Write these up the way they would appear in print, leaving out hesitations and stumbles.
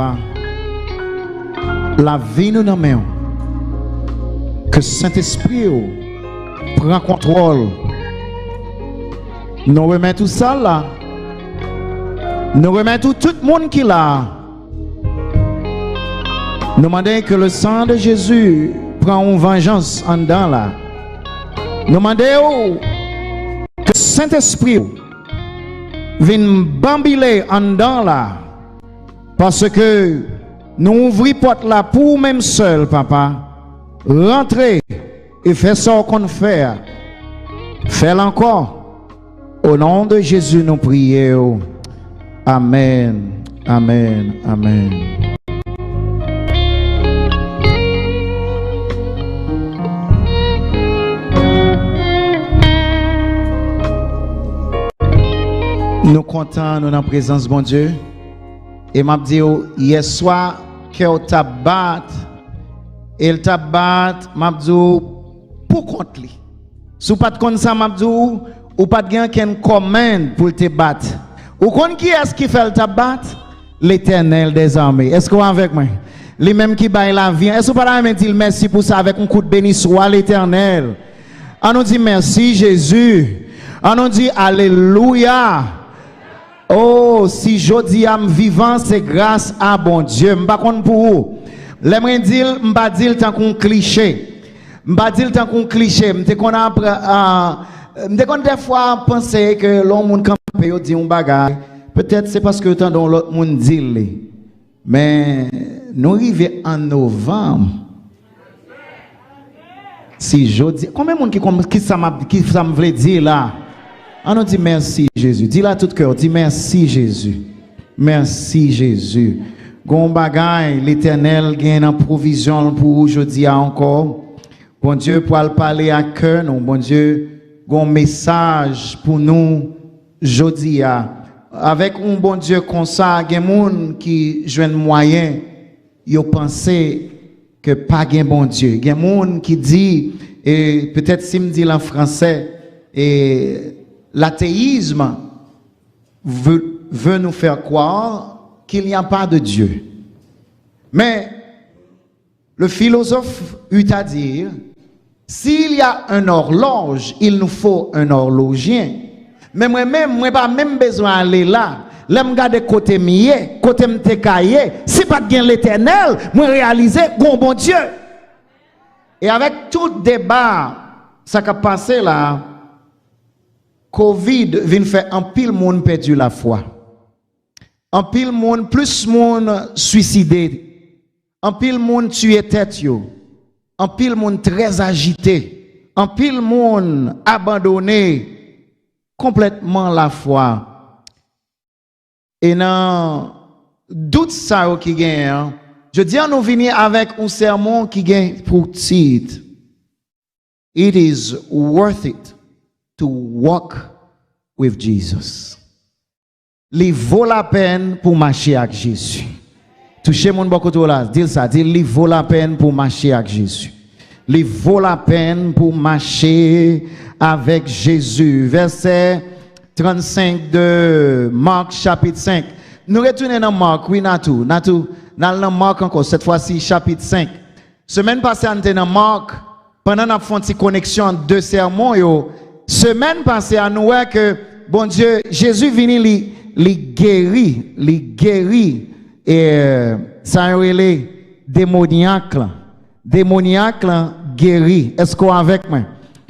papa, la vie nous nomme. Que Saint-Esprit prend contrôle. Nous remettons tout ça là. Nous remettons tout le monde qui est là. Nous demandons que le sang de Jésus prend une vengeance en dedans là. Nous demandons que Saint-Esprit vienne bambiler en dedans là. Parce que nous ouvrons porte là pour même seul, papa. Rentrez et faites ça qu'on fait. Faites-le encore. Au nom de Jésus, nous prions. Amen. Amen. Amen. Nous comptons dans la présence de bon Dieu. Et m'a dit hier soir que au tabac et le tabac m'a dit pour compte li. Si pas de compte ça m'a dit ou pas de gain qu'un commande pour te battre. Ou connait qui est-ce qui fait le tabac? L'Éternel des armées. Est-ce que vous avec moi? Les mêmes qui baillent la vie. Est-ce que vous pas dire merci pour ça avec un coup de béni soit l'Éternel? On nous dit merci Jésus. On nous dit alléluia. Oh, si je dis à me vivant, c'est grâce à bon Dieu. Je ne sais pas pour vous. J'aimerais dire, je ne pas dire tant qu'on cliché. Je ne pas dire tant qu'on cliché. Je des fois penser que l'homme campé dit un bagage. Peut-être c'est parce que tant dans l'autre monde dit. Mais nous arrivons en novembre. Si je dis, combien de monde qui ça me veut dire là? On nous dit merci Jésus. Dis là tout cœur, dis merci Jésus. Merci Jésus. Gon bagay, l'Éternel gagne en provision pour aujourd'hui encore. Bon Dieu pour parler à cœur nous. Bon Dieu, gon message pour nous aujourd'hui. Avec un bon Dieu comme ça, il y a des gens qui joignent moyen, ils pensent que pas un bon Dieu. Il y a des gens qui disent, et peut-être si me dit en français, et l'athéisme veut nous faire croire qu'il n'y a pas de Dieu. Mais le philosophe eut à dire, s'il y a un horloge, il nous faut un horlogien. Mais moi-même, moi pas même besoin d'aller là. Là, me garder côté mié, côté m'te caillé. Si pas de l'Éternel, moi réaliser bon Dieu. Et avec tout débat, ça qui a passé là, Covid vient faire un pile monde perdu la foi. Un pile monde, plus monde suicidé. Un pile monde tué tête yo. Un pile monde très agité. Un pile monde abandonné complètement la foi. Et dans doute ça qui gagne, je dis à nous venir avec un sermon qui gagne pour titre. It is worth it to walk with Jesus. Il vaut la peine pour marcher avec Jésus. Touchez mon beaucoup de là, dis ça, dis il vaut la peine pour marcher avec Jésus. Il vaut la peine pour marcher avec Jésus. Verset 35 de Marc chapitre 5. Nous retournons dans Marc, oui, dans Marc encore, cette fois-ci chapitre 5. Semaine passée, on était dans Marc, pendant qu'on a fait une connexion entre deux sermons, semaine passée, on nous voit que, bon Dieu, Jésus vient les guérit, et ça a les démoniaques guéri. Est-ce qu'on est avec moi?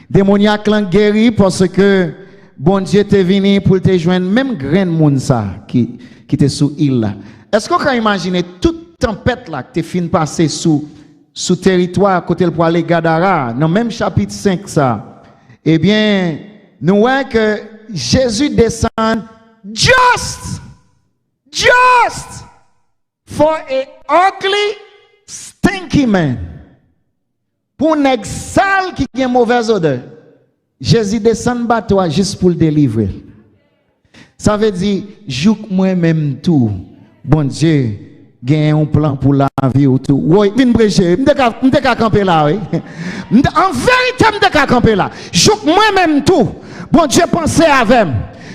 Démoniaque guéri parce que bon Dieu t'est venu pour te joindre même grain de monde ça qui était sous île là. Est-ce qu'on peut imaginer toute tempête là que t'es fin passer sous territoire côté pour aller Gadara dans même chapitre 5 ça. Eh bien, nous voyons que Jésus descend just for a ugly stinky man. Pour un exal qui a une mauvaise odeur, Jésus descend bateau juste pour le délivrer. Ça veut dire, joue moi-même tout. Bon Dieu, gagne un plan pour la vie ou tout. Oui, viens prêcher. M'te ka camper là, oui. En vérité, m'te ka camper là. Joue moi-même tout. Bon Dieu, pensez avec.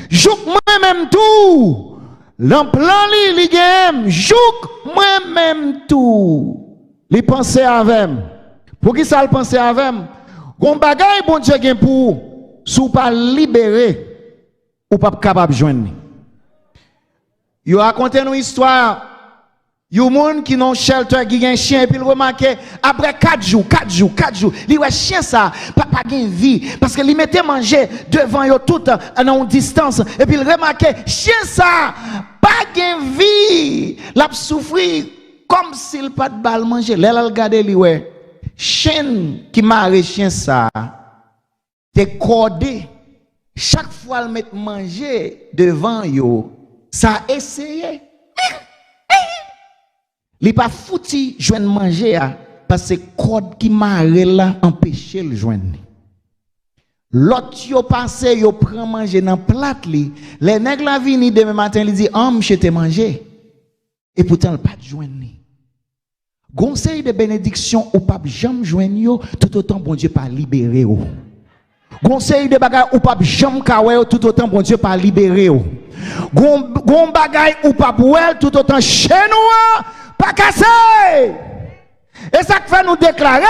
Joue moi-même tout. L'emplan li game, jouk moi-même tout. Li pense avec. Pour qui ça le pense avec? Gon bagay bon Dieu gen pour sou pas libérer ou pas capable joindre. Yo raconté une histoire. Yon moun qui non shelter qui gen chien et puis il remarque après 4 jours, li wè chien ça pas gen vie parce que li mettait manger devant yo tout à une distance et puis il remarque chien ça pas gen vie, l'a souffri comme s'il pas de balle manger. Là il regarde li wè chien qui marre chien ça te cordé chaque fois il met manger devant yo ça essayé. Li pas fouti joindre manger parce que code qui marre là empêcher le joindre. L'autre yo passé yo prend manger dans plate li, les nèg la vini demain matin li dit "Homme, je te manger." Et pourtant il pas joindre ni. Conseil de bénédiction ou pas jamais joindre yo tout autant bon Dieu pas libérer yo. Conseil de bagay ou pas jamais kawe tout autant bon Dieu pas libérer yo. Gon bagay ou pas bouel tout autant chez nous pas cassé. Et ça que fait nous déclarer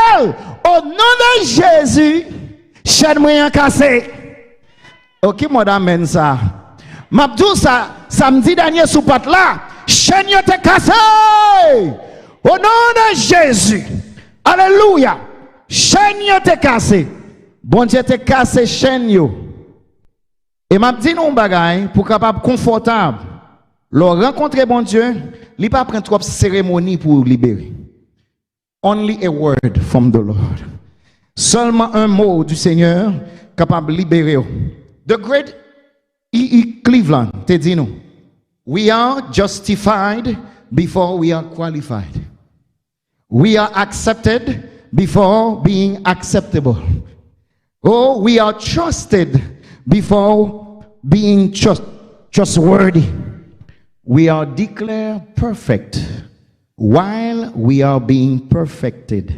au nom de Jésus, chaîne moyen cassé. OK, madame ça. M'abdou ça samedi dernier sous pat là, chaîne yo te cassé. Au nom de Jésus. Alléluia. Chaîne yo te cassé. Bon Dieu te cassé chaîne yo. Et m'abdi nous bagay pour capable confortable. Leur rencontrer bon Dieu, li pas prendre trop cérémonie pour libérer. Only a word from the Lord. Seulement un mot du Seigneur capable de libérer. The great E.E. Cleveland te dit nous, we are justified before we are qualified. We are accepted before being acceptable. Oh, we are trusted before being trustworthy. We are declared perfect while we are being perfected.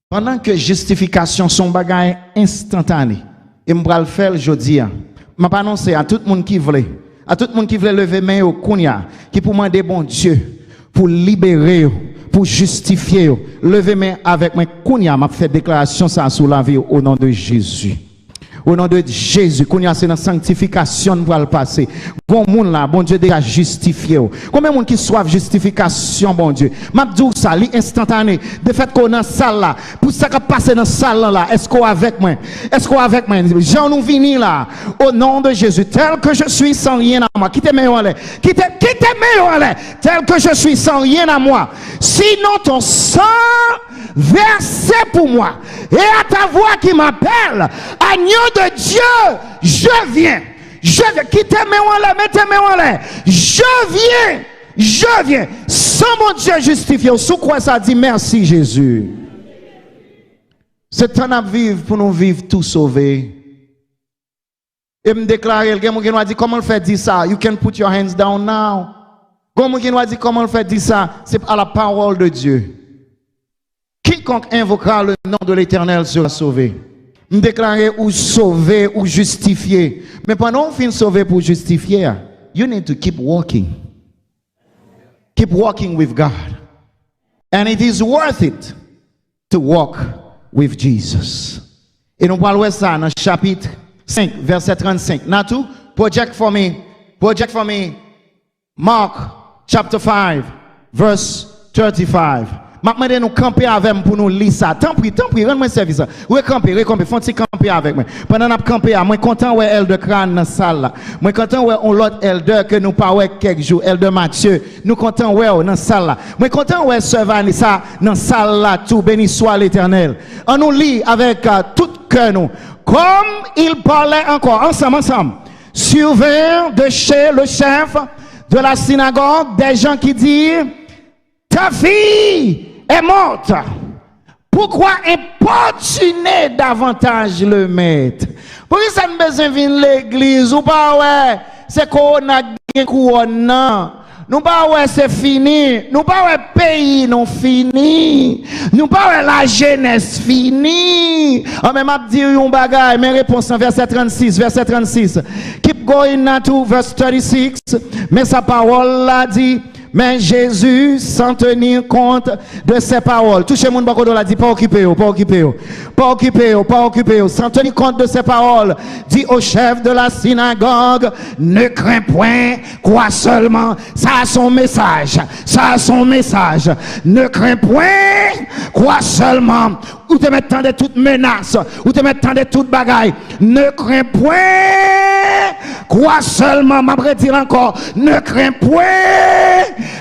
Pendant que justification son bagay instantané, et m'bral faire jodi a, m'a pas annoncé à tout le monde qui voulait, lever main au kounya, qui pour demander bon Dieu pour libérer, pour justifier, lever main avec moi kounya, m'a fait déclaration ça sous la vie au nom de Jésus. Au nom de Jésus, qu'on y a c'est dans sanctification pour le passer. Bon monde là, bon Dieu déjà justifié. Combien de monde qui soif justification, bon Dieu. M'abdou ça, li instantané. De fait qu'on dans salle là, pour ça qui passe dans salle là, est-ce qu'on avec moi? Est-ce qu'on avec moi? Jean nous vini là, au nom de Jésus, tel que je suis sans rien à moi. Quittez mes allez. Quittez mes allez. Tel que je suis sans rien à moi. Sinon ton sang versé pour moi. Et à ta voix qui m'appelle, agneau de Dieu, je viens. Quittez mes allez, mettez mes allez. Je viens. Sans mon Dieu justifié. Sous quoi ça dit merci Jésus. C'est temps à vivre pour nous vivre tout sauver. Et me déclarer, il y a quelqu'un qui nous a dit comment le fait dire ça. You can put your hands down now. Quelqu'un qui nous a dit comment le fait dire ça. C'est à la parole de Dieu. Quiconque invoquera le nom de l'Éternel sera sauvé. Me déclarer ou sauver ou justifier. Mais pendant qu'on finit sauver pour justifier, you need to keep walking. Keep walking with God. And it is worth it to walk with Jesus. Et nous parlons de ça dans le chapitre 5, verset 35. Natou, project for me. Mark chapter 5, verse 35. Maintenant, nous camper avec moi pour nous lire ça. Tant pis, rends-moi service. Oui, camper, font-ils camper avec moi. Pendant nous camper, moi content ouais elder crâne dans la salle. Moi content ouais on l'autre elder que nous pas ouais quelques jours, elder Mathieu. Nous content ouais dans la salle. Moi content ouais sœur Vanessa dans la salle là, tout béni soit l'Éternel. On nous lit avec tout cœur nous. Comme il parlait encore ensemble. Survinrent de chez le chef de la synagogue des gens qui disent ta fille est morte. Pourquoi importuner davantage le maître? Pourquoi ça ne besoin de l'église ou pas ouais? C'est qu'on a couronne. Nous pas ouais c'est fini. Nous pas ouais pays non fini. Nous pas ouais la jeunesse fini. On même a dit un bagage, mes réponses en verset 36, verset 36. Keep going now to verse 36. Mais sa parole l'a dit. Mais Jésus, sans tenir compte de ses paroles, touchez mon bakodo l'a dit, pas occupé, sans tenir compte de ses paroles, dit au chef de la synagogue, ne crains point, crois seulement, ça a son message, ne crains point, crois seulement, ou te mettant de toutes menaces, ou te mettant de toutes bagailles, ne crains point, crois seulement, m'a dire encore, ne crains point,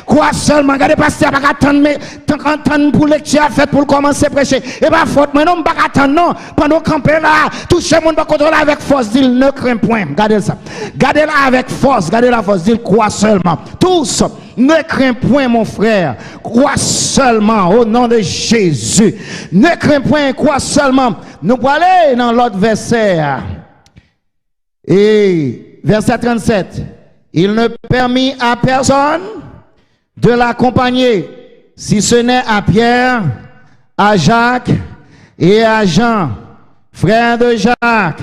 crois seulement, regardez pasteur, pas attendre pour lecture fait pour commencer à prêcher. Et pas faute, mais non, pas attendre non, pendant camper là, toucher mon pas contrôler avec force, dit ne crains point. Regardez ça. Gardez-la avec force, gardez la force, dit crois seulement. Tous, ne crains point mon frère, crois seulement au nom de Jésus. Ne crains point, crois seulement. Nous allons aller dans l'autre verset. Et verset 37. Il ne permit à personne de l'accompagner, si ce n'est à Pierre, à Jacques et à Jean, frères de Jacques.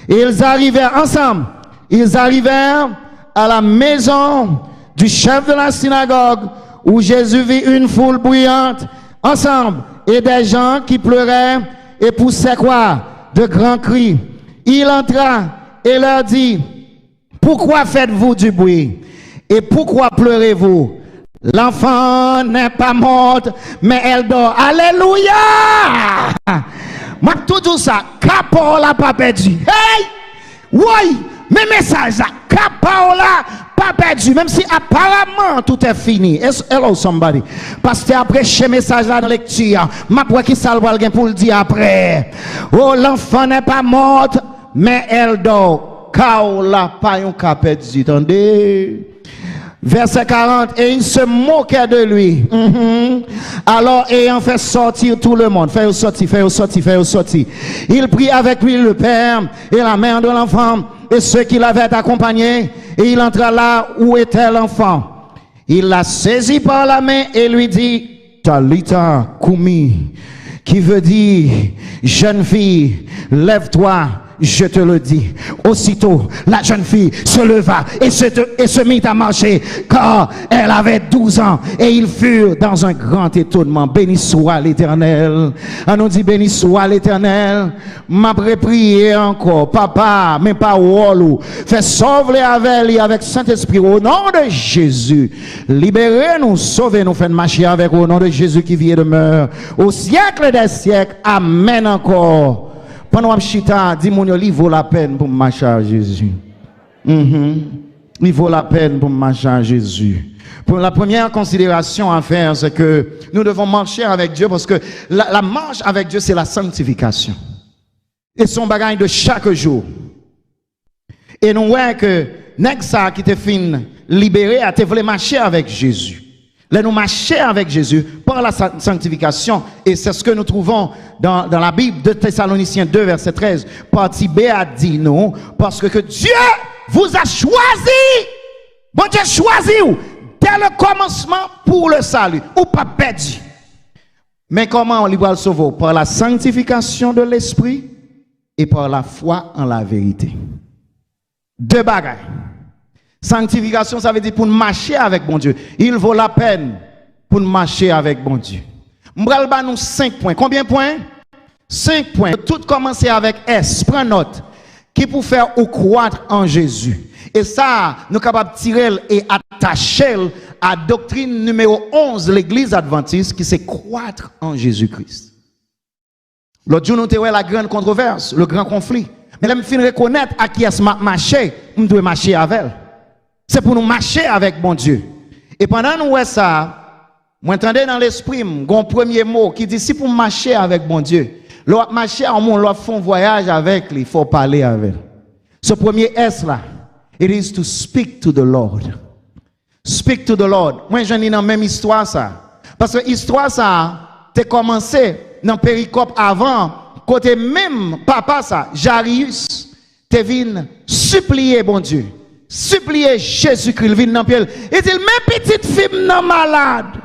Ils arrivèrent ensemble. Ils arrivèrent à la maison du chef de la synagogue, où Jésus vit une foule bruyante ensemble et des gens qui pleuraient et poussaient quoi? De grands cris. Il entra et leur dit, pourquoi faites-vous du bruit? Et pourquoi pleurez-vous? L'enfant n'est pas morte, mais elle dort. Alléluia! Moi, tout ça, Capola pas perdu. Hey! Oui! Mes messages, Capola pas perdu. Même si apparemment tout est fini. Hello, somebody. Parce que après, ce message là dans la lecture, ma voix qui salve quelqu'un pour le dire après. Oh, l'enfant n'est pas morte, mais elle dort. Capola pas un cas perdu. Attendez. Verset 40, et il se moquait de lui. Alors, ayant fait sortir tout le monde, fait sortir. Il prit avec lui le père et la mère de l'enfant et ceux qui l'avaient accompagné, et il entra là où était l'enfant. Il la saisit par la main et lui dit, Talita Kumi, qui veut dire, jeune fille, lève-toi. Je te le dis. Aussitôt, la jeune fille se leva et se mit à marcher, car elle avait 12 ans. Et ils furent dans un grand étonnement. Béni soit l'Éternel. On nous dit béni soit l'Éternel. M'a prié encore, papa, mais pas Wallou. Fais sauver avec Saint-Esprit au nom de Jésus. Libérez-nous, sauvez-nous, faites marcher avec au nom de Jésus qui vit et demeure au siècle des siècles. Amen encore. Pendant que chita, dis-moi, il vaut la peine pour marcher à Jésus. Il vaut la peine pour marcher à Jésus. Pour la première considération à faire, c'est que nous devons marcher avec Dieu parce que la marche avec Dieu, c'est la sanctification. Et son bagage de chaque jour. Et nous voyons que Nexa qui te fin libéré a te voulu marcher avec Jésus. Là, nous marcher avec Jésus par la sanctification. Et c'est ce que nous trouvons dans la Bible de Thessaloniciens 2, verset 13. Partie B a dit nous, parce que Dieu vous a choisi. Bon Dieu choisi ou dès le commencement pour le salut. Ou pas perdu. Mais comment on va le sauver? Par la sanctification de l'esprit et par la foi en la vérité. Deux bagages. Sanctification, ça veut dire pour marcher avec bon Dieu. Il vaut la peine pour marcher avec bon Dieu. M'bral ba nous 5 points. Combien de points? 5 points. Tout commencer avec S. Prends note. Qui pour faire ou croître en Jésus. Et ça, nous sommes capables de tirer et attacher à doctrine numéro 11, l'église adventiste, qui c'est croître en Jésus-Christ. L'autre jour, nous avons la grande controverse, le grand conflit. Mais là, je me reconnaître à qui est-ce marcher, je dois marcher avec elle. C'est pour nous marcher avec bon Dieu. Et pendant nous ouais ça, moi entendez dans l'esprit, mon premier mot qui dit si pour marcher avec bon Dieu, l'autre marcher en monde, l'autre font voyage avec lui, il faut parler avec. Ce premier S là, it is to speak to the Lord. Speak to the Lord. Moi j'en ai dans même histoire ça. Parce que histoire ça, t'es commencé dans péricope avant, côté même papa ça, Jarius, t'es venu supplier bon Dieu. supplier Jésus-Christ, vient dans pied. Il dit, mes petites filles non malades.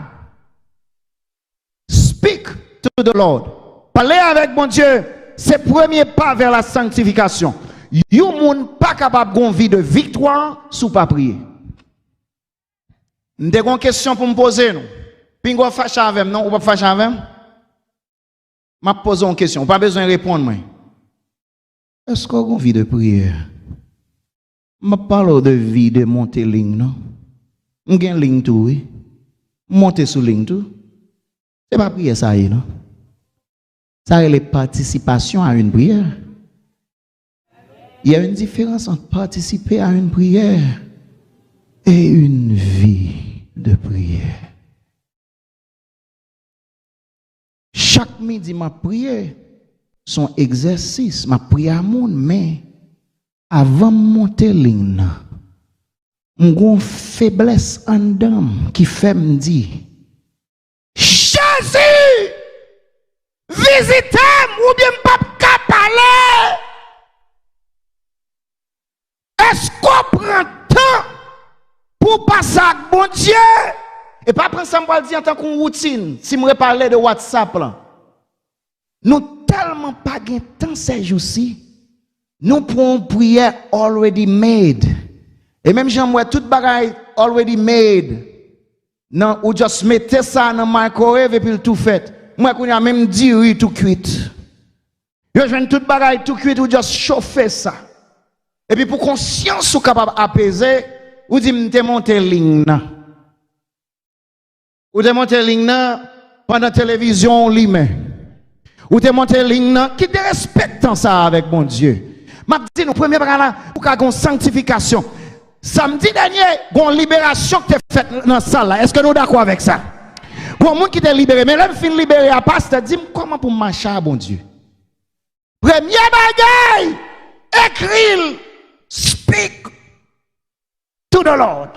Speak to the Lord. Parler avec mon Dieu, c'est le premier pas vers la sanctification. Yon moun pas capable de vie de victoire sous pas prier. M'te une question pour me poser nous. Pingo fâche avec non ou pas fâche avec? M'a posé une question, pas besoin de répondre moi. Est-ce qu'on a vie de prière? M'a parle de vie de monter ligne non. M'gen ligne tout oui. Monter sous ligne tout. C'est pas prière ça y non. Ça est les participations à une prière. Il y a une différence entre participer à une prière et une vie de prière. Chaque midi, ma prière, son exercice, ma prière à mon, mais avant de monter ligne, j'ai une faiblesse en dame qui fait me dire, Jésus, visitez-moi ou bien pas parler. Est-ce qu'on prend temps pour passer avec bon Dieu? Et pas prendre ça pour dire en tant qu'une routine. Si je parler de WhatsApp là. Nous tellement pas de temps ces jours-ci. Nous prenons une prière already made. Et même j'aimerais toute bagaille already made. Non, ou juste mettez ça dans le microwave et puis tout fait. Moi qu'on a même dit oui tout cuit. Je viens toute bagaille tout cuit ou juste chauffer ça. Et puis pour conscience soit capable d'apaiser, ou dit m'te monter ligne. Ou te monter ligne pendant la télévision ligne. Ou te monter ligne qui te respecte ça avec mon Dieu. M'a dit nous premier bagage là pour qu'a une sanctification. Samedi dernier, une libération qui est faite dans la salle là. Est-ce que nous sommes d'accord avec ça? Pour monde qui est libéré, mais là me fin libéré à pasteur dit comment pour marcher à bon Dieu. Premier bagage, écrit. Speak to the Lord.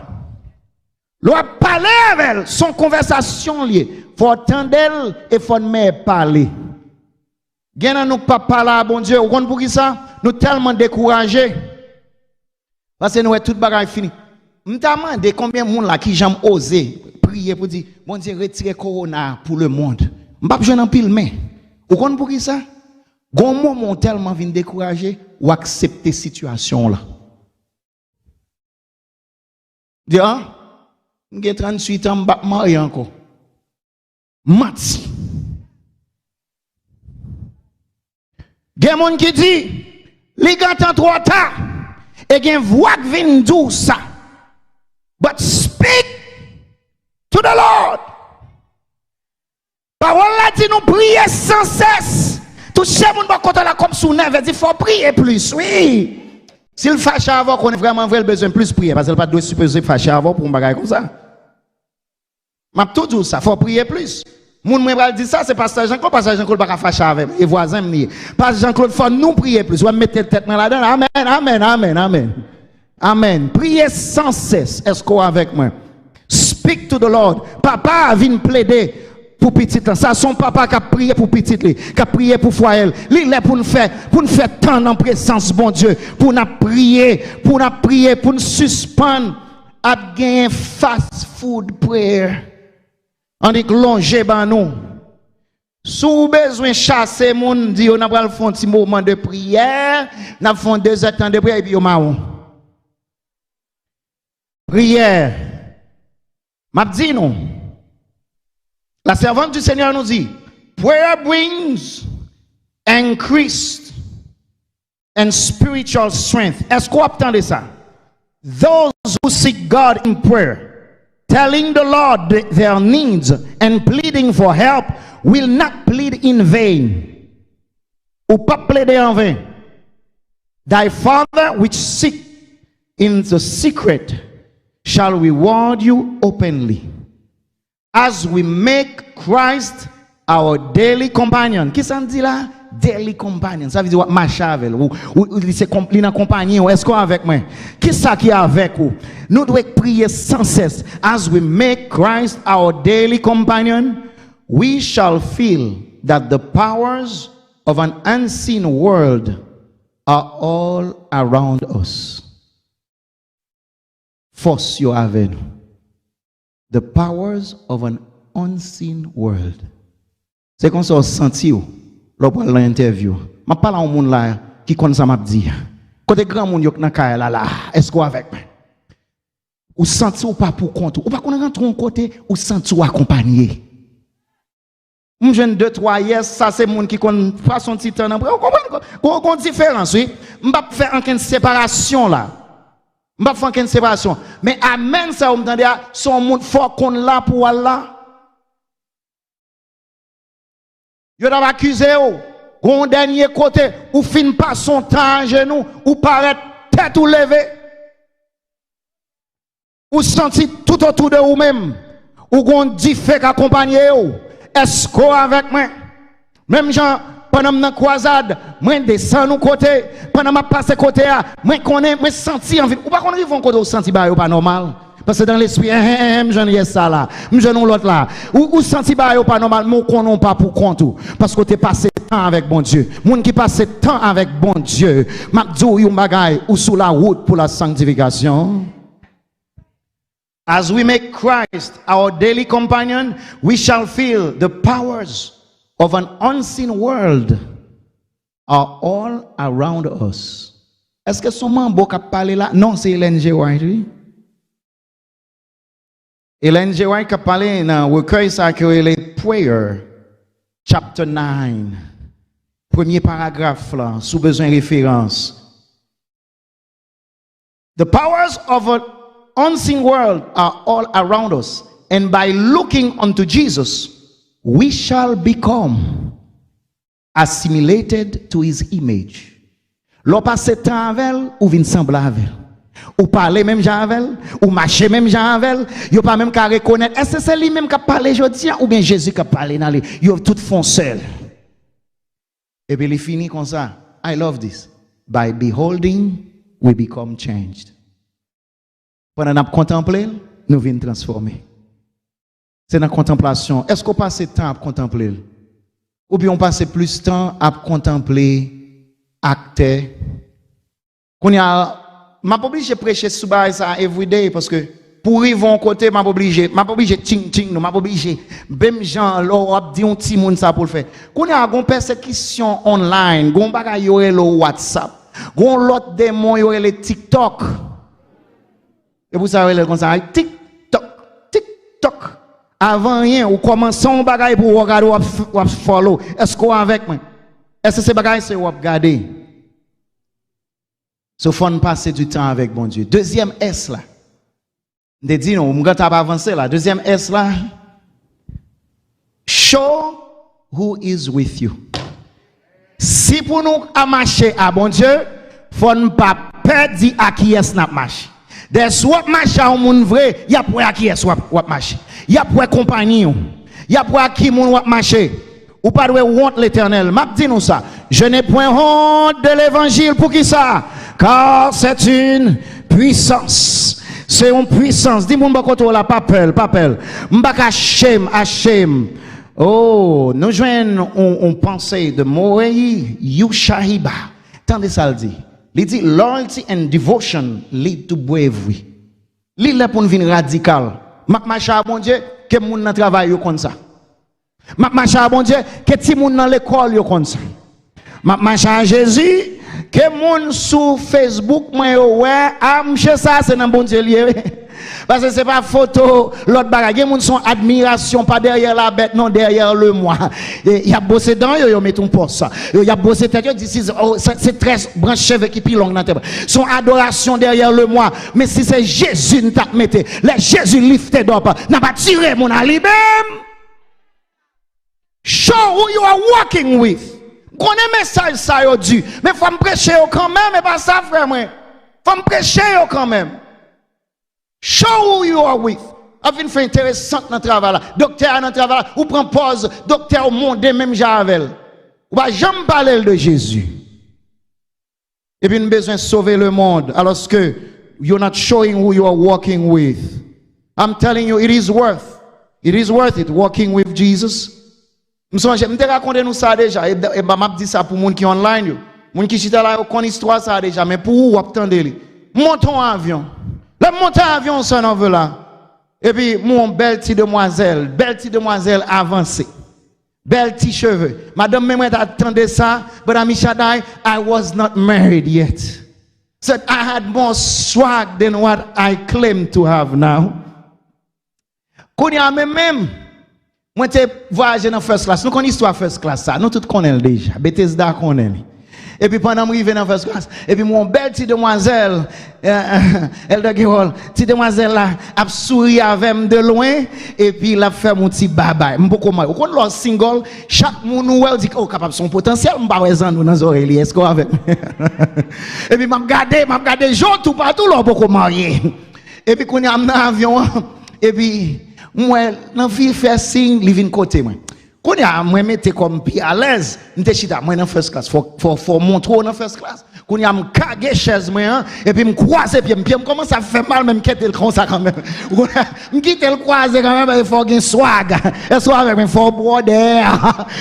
L'on parler avec elle, son conversation liée. Faut attendre elle et faut me parler. Gen nous pas parler à bon Dieu. Vous comprenez pour qui ça? Nous tellement découragés. Parce que nous est tout bagage fini. M'ta demandé combien de monde là qui j'aime oser prier pour dire bon Dieu retire corona pour le monde. M'pa besoin en pile main. Vous comprenez pour qui ça? Gon moment tellement vinn décourager ou accepter situation là. Dis ah, j'ai 38 ans, m'bap marié encore. Mati. Gen moun qui dit, li gantan trop tard et gen voix qui vinn dou ça. But speak to the Lord. Parole là dit nous prier sans cesse. Tout le monde va compter là comme sous neuf, il faut prier plus, oui. S'il fâche avant, qu'on est vraiment vrai, besoin de plus prier, parce qu'il pas doit supposer fâcher avant pour un bagage comme ça. M'a tout dit ça, faut prier plus. Moun m'a dit ça, c'est pasteur Jean-Claude pas fâcher avec et voisin me pasteur Jean-Claude faut nous prier plus. On va mettre tête dans la dedans. Amen, amen, amen, amen. Amen. Priez sans cesse. Est-ce qu'on est avec moi? Speak to the Lord. Papa vient plaider pour petit temps. Ça son papa qui a prié pour petit li, qui a prié pour foyer. Il est pour nous faire tant en présence bon Dieu, pour nous prier, pour nous suspendre à gagner fast food prayer. On dit longer ban nous. Sous besoin chasser moun dit on a pral font un petit moment de prière, n'a font 2 heures temps de prière et puis on marron. Prière. M'a dit non. La servante du Seigneur nous dit, prayer brings increased and spiritual strength. Est-ce qu'on attendait ça? Those who seek God in prayer, telling the Lord their needs and pleading for help, will not plead in vain. Ou pas plaider en vain. Thy Father which seek in the secret shall reward you openly. As we make Christ our daily companion. Qui ça dit là? Daily companion. Ça veut dire marcher avec ou c'est une compagnie. Est-ce qu'on est avec moi? Qui ça qui est avec vous? Nous devons prier sans cesse. As we make Christ our daily companion, we shall feel that the powers of an unseen world are all around us. force yo avec nous. The powers of an unseen world. C'est comme ça on senti yo lors de l'interview. Je parle à un monde là qui connaît ça m'a dit. Côté grand monde yo nan kay là est-ce qu'on avec moi? Ou senti ou pas pour compte ou pas qu'on rentre un côté ou senti ou accompagné. Mon jeune 2 3 yes ça c'est monde qui connaît façon titan après on comprend qu'on différence oui. M'pa faire aucune séparation là. M'pa faire aucune séparation mais amen ça on m'entendait son monde fort qu'on là pour Allah. Yo t'a accusé ou dernier côté ou fin pas son temps à genoux ou paraît tête ou levé ou senti tout autour de vous-même ou gon dit fait accompagner ou est-ce qu'on avec moi même gens pendant ma croisade moi descend nous côté pendant ma passe côté là moi connais moi senti envie ou pas qu'on arrive côté ou senti ba pas normal parce que dans l'esprit j'en ai ça là j'en ai l'autre là ou senti ba pas normal mon connais pas pour compte parce que tu passé temps avec bon Dieu monde qui passe temps avec bon Dieu m'a dit ou bagay ou sous la route pour la sanctification. As we make Christ our daily companion, we shall feel the powers of an unseen world are all around us. Est-ce que son membre qui a parlé là? Non, c'est Ellen G. White, oui. Ellen G. White qui a parlé dans le recueil sacré Prayer, chapter 9. Premier paragraphe là, sous besoin de référence. The powers of an unseen world are all around us, and by looking unto Jesus, we shall become assimilated to his image. L'on passe temps avec ou vin sembler avec ou parler même gens avec ou marcher même gens avec yo pas même qu'à reconnaître est-ce que c'est lui même qui parler aujourd'hui ou bien Jésus qui parler dans lui yo tout font seul et puis il finit comme ça. I love this. By beholding we become changed. Pendant nous contempler, nous venons transformer. C'est dans la contemplation. Est-ce qu'on passe temps à contempler? Ou bien on passe plus de temps à contempler, acter? Qu'on y a, m'a pas obligé de prêcher sous ça every day parce que pour y vont côté m'a pas obligé ting ting non m'a pas obligé même gens là dit un petit monde ça pour le faire. Qu'on y a une persécution online, gon bagay yo le WhatsApp, gon l'autre démon yo le TikTok. Et vous savez comme ça TikTok. Avant rien ou commençons un bagay pour regarder ou follow. Est-ce qu'on avec moi? Est-ce que c'est bagay c'est ou regarder? So faut passer du temps avec bon Dieu. Deuxième S là. De dit non, on va avancer là. Deuxième S là. Show who is with you. Si pour nous à marcher à bon Dieu, faut ne pas perdre à qui est n'a marche. Des soit marche à un monde vrai, y a pour à qui est soit marche. Y a pour compagnie, y a pour à qui moun wap marcher. Ou pas de honte l'Éternel. M'a dit nous ça. Je n'ai point honte de l'évangile pour qui ça? Car c'est une puissance. C'est une puissance. Dis moun bakoto la papel. M'baka shame. Oh, nous joignons on pensée de Moïse Yushahiba. Tendez ça le dit. Il dit loyalty and devotion lead to bravery. Il est pour une vie radicale. M'a marché à bon Dieu que moun nan travail yo comme ça. M'a marché à bon Dieu que ti moun dans l'école yo comme ça. M'a marché à Jésus que moun sur Facebook moi yo ouais amche ça c'est dans bon Dieu lié. Parce que c'est pas photo l'autre bagage moun son admiration pas derrière la bête non derrière le moi. Il y a bossé dans yo met ton poste ça. Il y a bossé tête dit c'est très branché qui pilong dans tête. Son adoration derrière le moi mais si c'est Jésus nous t'a metté les Jésus lifté d'op n'a pas tiré mon ali même. Show who you are working with. Connais message ça yo dit mais faut me prêcher quand même et pas ça frère moi. Faut me prêcher quand même. Show who you are with. Avin fait intéressant dans travail là. Docteur dans travail là, ou prend pause, docteur au monde même javel. Ou va jamais parler de Jésus. Et puis nous besoin de sauver le monde alors que you're not showing who you are working with. I'm telling you it is worth it walking with Jesus. Je raconté nous ça déjà et m'a dit ça pour monde qui online yo. Monde qui chita là connaît histoire ça déjà mais pour ou attendez montons en avion. Fais monter avion, son en veut là. Et puis, mon belle petite demoiselle avancée. Belle petite cheveux. Madame, même attendait ça, but Amishadai, I was not married yet. Said I had more swag than what I claim to have now. Kounya même, moi t'ai voyagé dans first class. Nous connaissons l'histoire first class ça. Nous tous connaissons déjà. Bethesda connaît. Et puis pendant que je dans first class, et puis mon belle petite demoiselle, Elder Gerol, petite demoiselle là, a souri avec moi de loin, et puis il a fait mon petit bye-bye. M'boko mal. Quand l'on single, chaque monde nous dit oh capable son potentiel, m'pa raison nous dans les oreilles, est-ce qu'on avec. Et puis m'a regardé jour tout partout là beaucoup marié. Et puis quand on est dans avion, et puis moi dans ville fait signe, il vient côté moi. Quand moi mettais comme pied à l'aise, m'étais chita moi dans first class, faut montrer dans first class. Quand y a me cagué chaise moi et puis me croiser puis me commence à faire mal même quitter le comme ça quand même. Me quitter le croiser quand même il faut gain swag. Et swag avec faut border.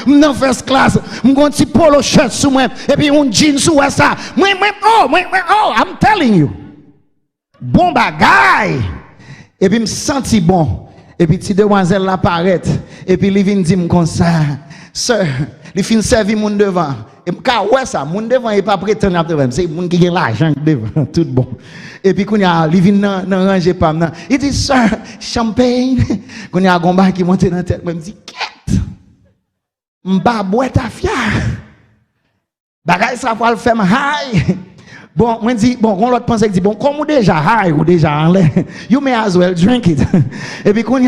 Dans first class, me gon petit polo shirt sous moi et puis un jean sous ça. Moi I'm telling you. Bon bagay. Et puis me senti bon. Et puis, petite demoiselle là paraît. Et puis, il vient dire comme ça. Sir, il finit servir mon devant. Et car ouais ça, mon devant n'est pas prétendant devant. C'est mon qui a l'argent devant. Tout bon. Et puis, quand il vient dans ranger pas maintenant. Il dit, sir, champagne. Quand il y a un gomba qui monte dans la tête, il me dit, quête. M'ba boire ta fière. Bagay ça va le faire high. Bon, moi dis bon, on l'autre pense dit bon, comme ou déjà high ou déjà en l'air, you may as well drink it. Et puis quand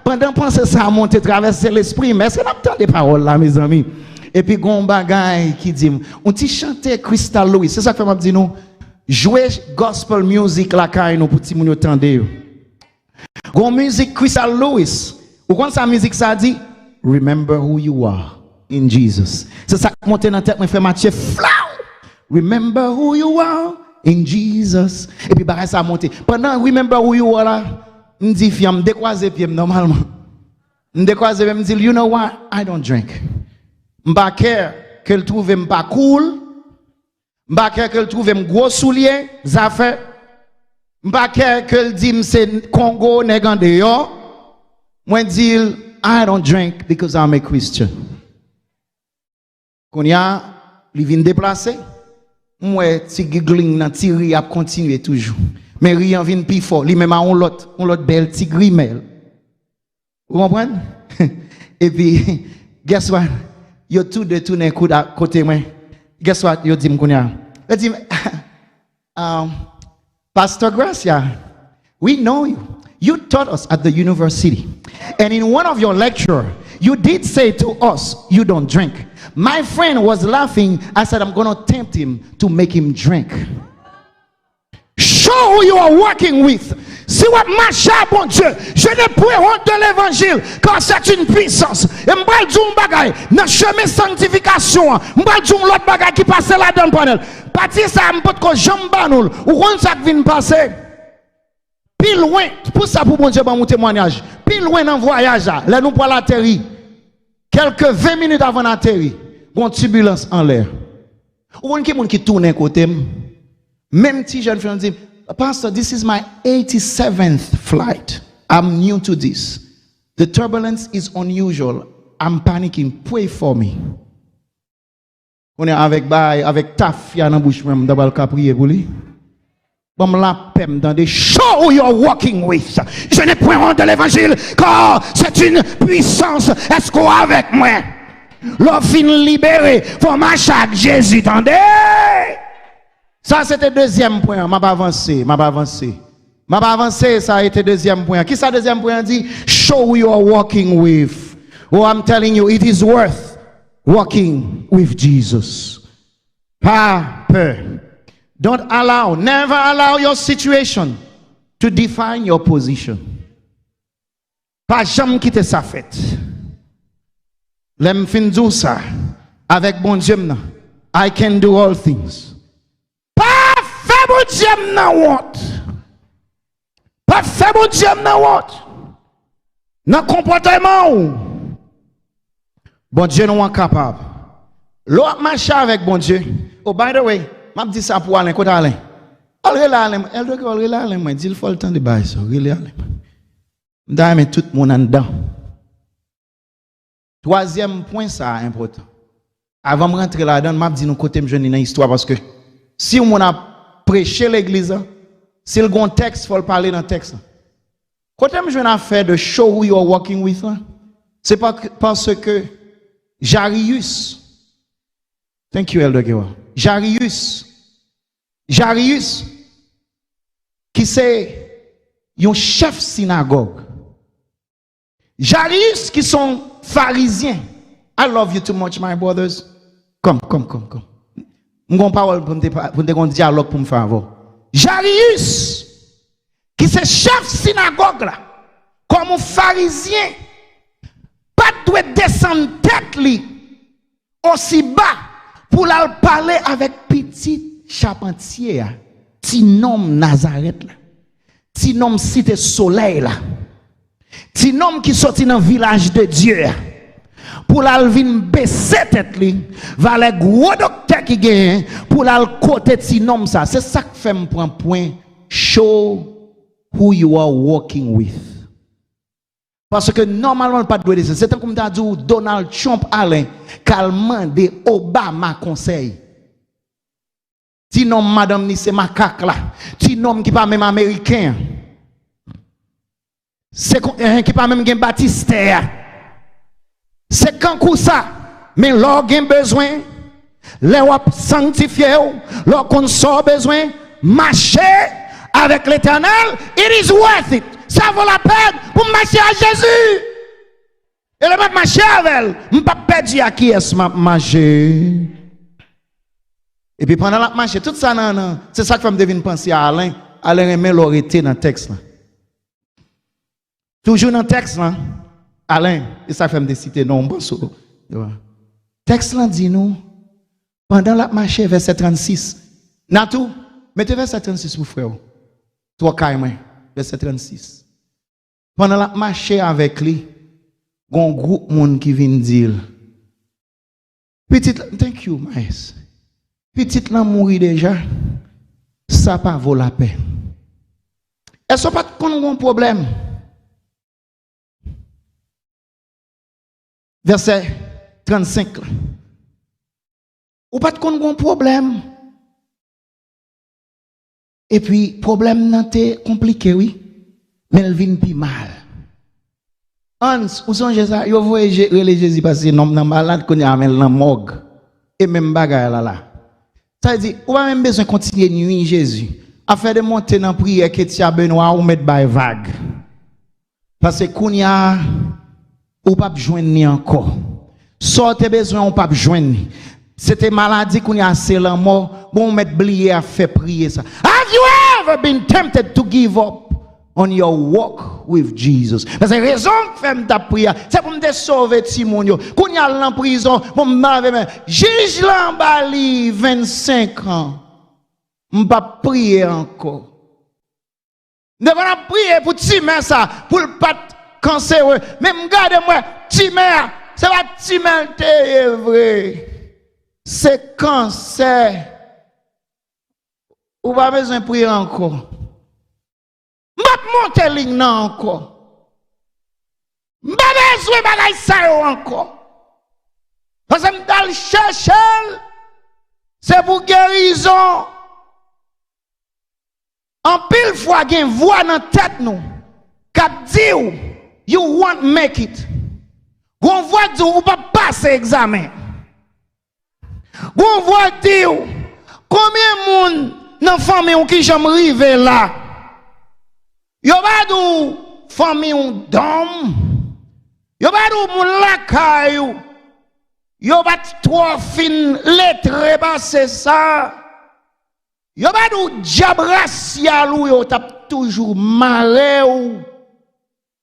pendant penser ça a monté traverser l'esprit, mais c'est pas des paroles là mes amis. Et puis gon bagay qui dit on ti chanter Crystal Louis, c'est ça que m'a dit nous jouer gospel music la caille nous pour ti moun yo tande yo. Gon musique Crystal Louis. Ou quand sa musique ça dit remember who you are in Jesus. C'est ça qui monte dans tête moi fait Mathieu flau. Remember who you are in Jesus. Et puis, bah, ça a monté. Pendant remember who you are là, me dit, fiam, me décroiser pied normalement. Me décroiser, me dit, you know what? I don't drink. M'pa care qu'elle trouve m'pas cool. M'pa care qu'elle trouve m'gros soulier, zafé. M'pa care qu'elle dit m'se Congo négande yo. Moi dit, I don't drink because I'm a Christian. Qu'on y a, il vient déplacer. Moi, ti giggling nan ti ri a continuer toujours. Mais rian vient plus fort, li même on l'autre belle ti grimel. Vous comprenez? Et puis guess what? Yo tout de tourner côté moi. Guess what? Yo dit m'kounya. Yo dit Pastor Gracia, we know you. You taught us at the university. And in one of your lectures, you did say to us, you don't drink. My friend was laughing. I said, I'm going to tempt him to make him drink. Show who you are working with. Si what marche bon Dieu, je n'ai point honte de l'évangile, car c'est une puissance. Et m'bral djou bagay, dans chemin sanctification, m'bral djou l'autre bagay qui passe là-dedans panel. Parti ça m'pot ko jamba nou, ou kon ça vient passer. Puis loin, pour ça pour bon Dieu mon témoignage. Puis loin dans voyage là, nous pour l'atterrir. Quelques 20 minutes avant d'atterrir, une turbulence en l'air. Ou un qui tourne côté, même si jeune fille dit, Pastor, this is my 87th flight. I'm new to this. The turbulence is unusual. I'm panicking. Pray for me. On est avec taf, il y a dans bouche même, d'abord le prier pour lui. Bon, la pème dans des shows où you're walking with. Je n'ai point honte de l'évangile, car c'est une puissance. Est-ce qu'on est avec moi? L'offre libéré, faut marcher avec Jésus, attendez. Ça, c'était deuxième point. M'a pas avancé. Ça a été deuxième point. Qui ça deuxième point dit? Show who you are walking with. Oh, I'm telling you, it is worth walking with Jesus. Pas peur. Never allow your situation to define your position. Pas jamais quitter sa fête. L'aime fin dire ça avec bon Dieu. I can do all things. Pas fait bon Dieu nan what. Pas fait bon Dieu nan what. Nan comportement ou. Bon Dieu non incapable. L'autre marche avec bon Dieu. Oh by the way, m'a dit ça pour Alain, côté Alain. Elle doit regarder moi, dit il faut le temps de bailler ça, regarder. M'da met tout le monde en dedans. Troisième point ça important. Avant de rentrer là-dedans, m'a dit nous côté me joindre dans histoire parce que si on a prêché l'église, si le bon texte faut le parler dans le texte. Côté me joindre affaire de show who you are working with, c'est pas parce que Jarius, thank you Elder Gewa. Jarius, qui c'est un chef synagogue. Jarius qui sont pharisiens. I love you too much, my brothers. Come. M'gon parole pour te dialogue pour me faire avoir. Jarius, qui c'est chef synagogue là, comme un pharisien, pas doit descendre tête li aussi bas pour la parler avec petit charpentier, petit nom Nazareth là, petit nom cité soleil là, petit nom qui sorti dans le village de Dieu. Pour la vin baisser tête li, va les gros docteur qui gagne pour la côté petit nom ça. C'est ça que fait me prendre point. Show who you are working with. Parce que normalement pas de dire c'est comme t'as dit Donald Trump Alain calmement de Obama conseil. Ti nom madame ni c'est macaque là. Ti nom qui pas même américain. C'est qui pas même gen Baptiste. C'est quand ça, mais l'on a besoin, l'on a sanctifié, l'on a besoin, marcher avec l'Éternel, it is worth it. Ça vaut la peine pour marcher à Jésus. Et le même marcher avec elle, je ne peux pas perdre à qui est-ce que marcher. Et puis pendant la marche, tout ça, c'est ça que je me devine penser à Alain. Alain remet l'autorité dans le texte. Toujours dans le texte, Alain, et ça fait me citer non, bon, texte là dit nous, pendant la marche, verset 36, Natou, mettez verset 36 pour frère. Toi, Kaïman, verset 36. Pendant la marche avec lui, il y a un groupe de monde qui vient dire, petite, thank you, Maïs. Petite là mourir déjà, ça pas vaut la peine. Est-ce que pas de problème? Verset 35. Ou pas de qu'on problème. Et puis, problème n'a été compliqué, oui. Mais elle vient plus mal. Hans, où sont Jésus? Vous voyez Jésus passer nom dans malade qu'on a amené dans morgue. Et même bagaille là. Ça veut dire, on va même besoin de continuer nuit Jésus. À faire de monter dans la prière que tu as Benoît ou mettre by vague. Parce que qu'on y a ou pas joindre ni encore. Sortez besoin ou pas joindre. C'était maladie qu'on y a assez la mort. Bon mettre blier à faire prier ça. Have you ever been tempted to give up on your walk with Jesus? Parce que la raison que fait ta prière, c'est pour me sauver Timonio. Qu'on y a en prison, pour me juge l'embali 25 ans. M'pas prier encore. Ne pas prier pour Timé ça, pour le pas cancéreux. Mais regardez-moi, Timé, c'est pas Timé c'est vrai. C'est cancer. Ou pas besoin de prier encore. M'pas monter ligne encore. M'pas besoin bagay ça encore. Parce que m'dal chercher, c'est pour guérison. En pile fois, il y a une voix dans la tête nous qui dit you won't make it. On voit dire ou pas passer l'examen. On voit dire combien de monde dans la famille qui j'aime arriver là. Yo pas de famille d'homme. Yo pas de moun lakay. Yo pas trop fin lettre bah c'est ça. Yo pas de diable racial ou yo t'a toujours maré ou.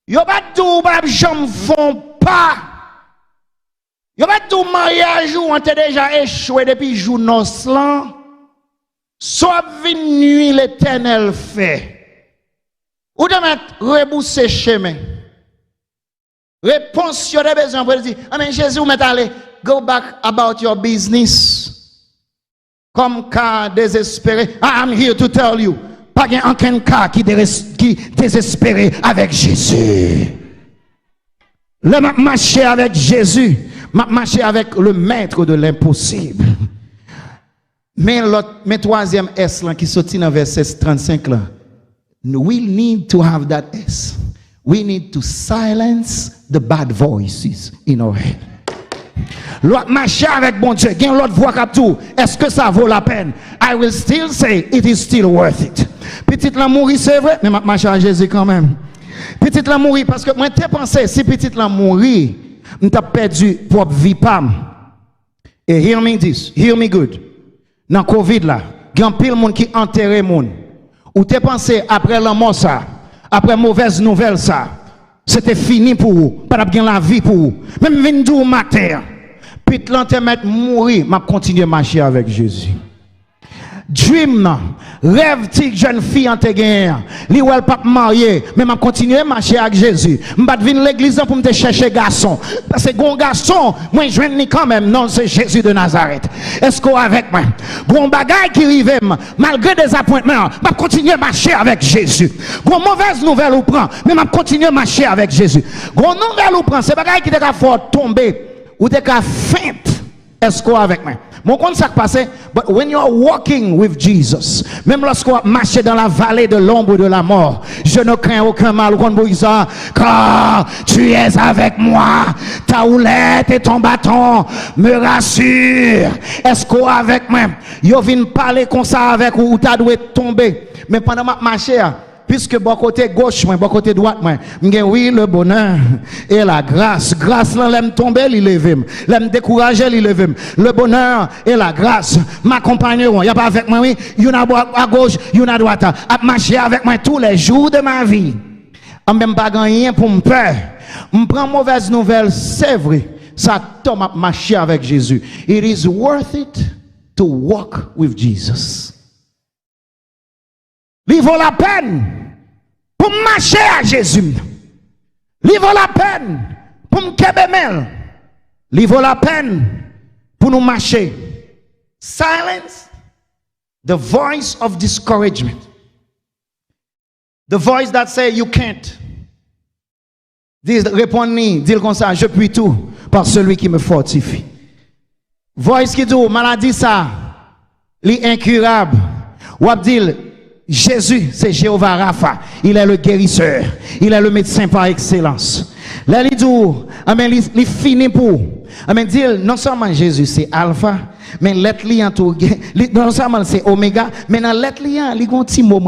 Yo pas de pas jamais font pas. Yo pas de mariage ou on t'a déjà échoué depuis jour noce là. Soit vin nuit l'Éternel fait. Ou de mettre rebousser chemin. Réponse sur des besoins pour dire, ah mais Jésus, vous mettez aller, go back about your business. comme cas désespéré. I'm here to tell you, pas aucun cas qui désespéré avec Jésus. Le marcher avec Jésus, marcher avec le maître de l'impossible. Mais troisième S là, qui sortit dans verset 35 là, we need to have that S. We need to silence the bad voices in our head. L'autre marcher avec bon Dieu, gain l'autre voix cap tout. Est-ce que ça vaut la peine? I will still say it is still worth it. Petite la mourir c'est vrai, mais marcher à Jésus quand même. Petite la mourir parce que moi t'ai pensé si petite la mourir, m't'a perdu propre vie pam. Et hear me this, hear me good. Dans Covid là, grand pile monde qui enterré monde. Ou t'es pensé après la mort ça, après mauvaise nouvelle ça, c'était fini pour vous, pas de la vie pour vous. Même vindour matin, puis te mettre mourir, m'a continuer à marcher avec Jésus. Dream, rêve petite jeune fille en te gagner, li ou elle pas marié, mais m'a continuer à marcher avec Jésus. M'pas venir l'église pour me chercher garçon, parce que gon garçon, moi je viens quand même, non c'est Jésus de Nazareth. Est-ce qu'on avec moi? Gon bagay qui rive malgré des appointements, m'a continuer à marcher avec Jésus. Gon mauvaise nouvelle ou prend, mais m'a continuer à marcher avec Jésus. Gon nouvelle ou prend, c'est bagay qui te ka fort tomber ou te ka feinte. Est-ce qu'on avec moi? Mon compte ça passe, but when you are walking with Jesus, même lorsqu'on marche dans la vallée de l'ombre de la mort, je ne crains aucun mal, car tu es avec moi, ta houlette et ton bâton me rassurent. Est-ce qu'on avec moi? Yo vin parler comme ça avec ou t'as dû tomber, mais pendant ma marche, puisque bon côté gauche moi bon côté droite moi oui le bonheur et la grâce là l'aime tomber il lever l'aime décourager il lever le bonheur et la grâce m'accompagneront y a pas avec moi oui you na à gauche you na droite à marcher avec moi tous les jours de ma vie en même pas rien pour me peur me prend mauvaise nouvelle c'est vrai ça tombe à marcher avec Jésus. It is worth it to walk with Jesus. Il vaut la peine pour marcher à Jésus. Il vaut la peine pour me kebemel. Il vaut la peine pour nous marcher. Silence the voice of discouragement. The voice that say you can't. Répondez, dis comme ça, je puis tout par celui qui me fortifie. Voice qui dit, maladie ça, l'incurable. Ou abdil, Jésus, c'est Jéhovah Rapha. Il est le guérisseur. Il est le médecin par excellence. Là, il dit, amen, il finit pour. Amen, dire, non seulement Jésus, c'est Alpha, mais l'être liant tout, non seulement c'est Oméga, mais dans l'être liant, il y a un petit mot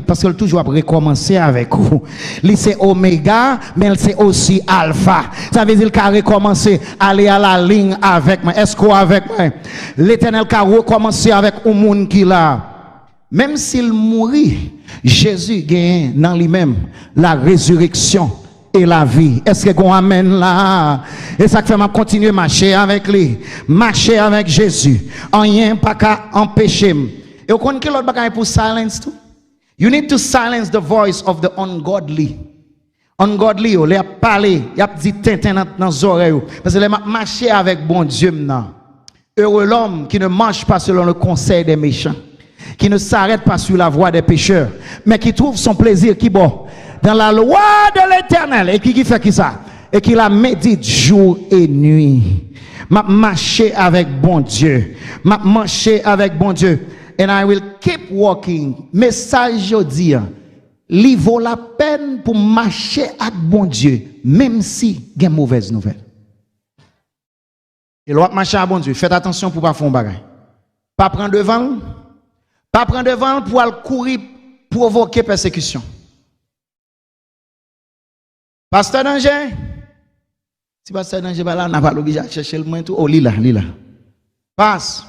parce qu'il toujours recommencer avec vous. Il c'est Oméga, mais c'est aussi Alpha. Ça veut dire qu'il a recommencé à aller à la ligne avec moi. Est-ce qu'on avec moi? L'Éternel a recommencé avec un monde qui l'a. Même s'il mourit, Jésus gagne dans lui-même la résurrection et la vie. Est-ce que qu'on amène là? Et ça fait m'a continuer à marcher avec lui, marcher avec Jésus. Rien pas qu'à empêcher. Et vous connaissez l'autre bagaille pour silence tout? You need to silence the voice of the ungodly. Ungodly, il a parlé, il a dit tintin dans les oreilles. Parce qu'il a marché avec bon Dieu maintenant. Heureux l'homme qui ne marche pas selon le conseil des méchants, qui ne s'arrête pas sur la voie des pécheurs, mais qui trouve son plaisir qui bon dans la loi de l'Éternel. Et qui fait qui ça? Et qui la médite jour et nuit. M'a marché avec bon Dieu. M'a marché avec bon Dieu. And I will keep walking. Message je dis, il vaut la peine pour marcher avec bon Dieu, même si il y a une mauvaise nouvelle. Et l'autre marcher avec bon Dieu, faites attention pour ne pas faire un bagage. Pas prendre devant. Pas prendre devant pour aller courir, provoquer persécution. Pasteur Danger, si Pasteur Danger va là, on n'a pas l'obligé de chercher le moins tout. Oh, lila. Passe.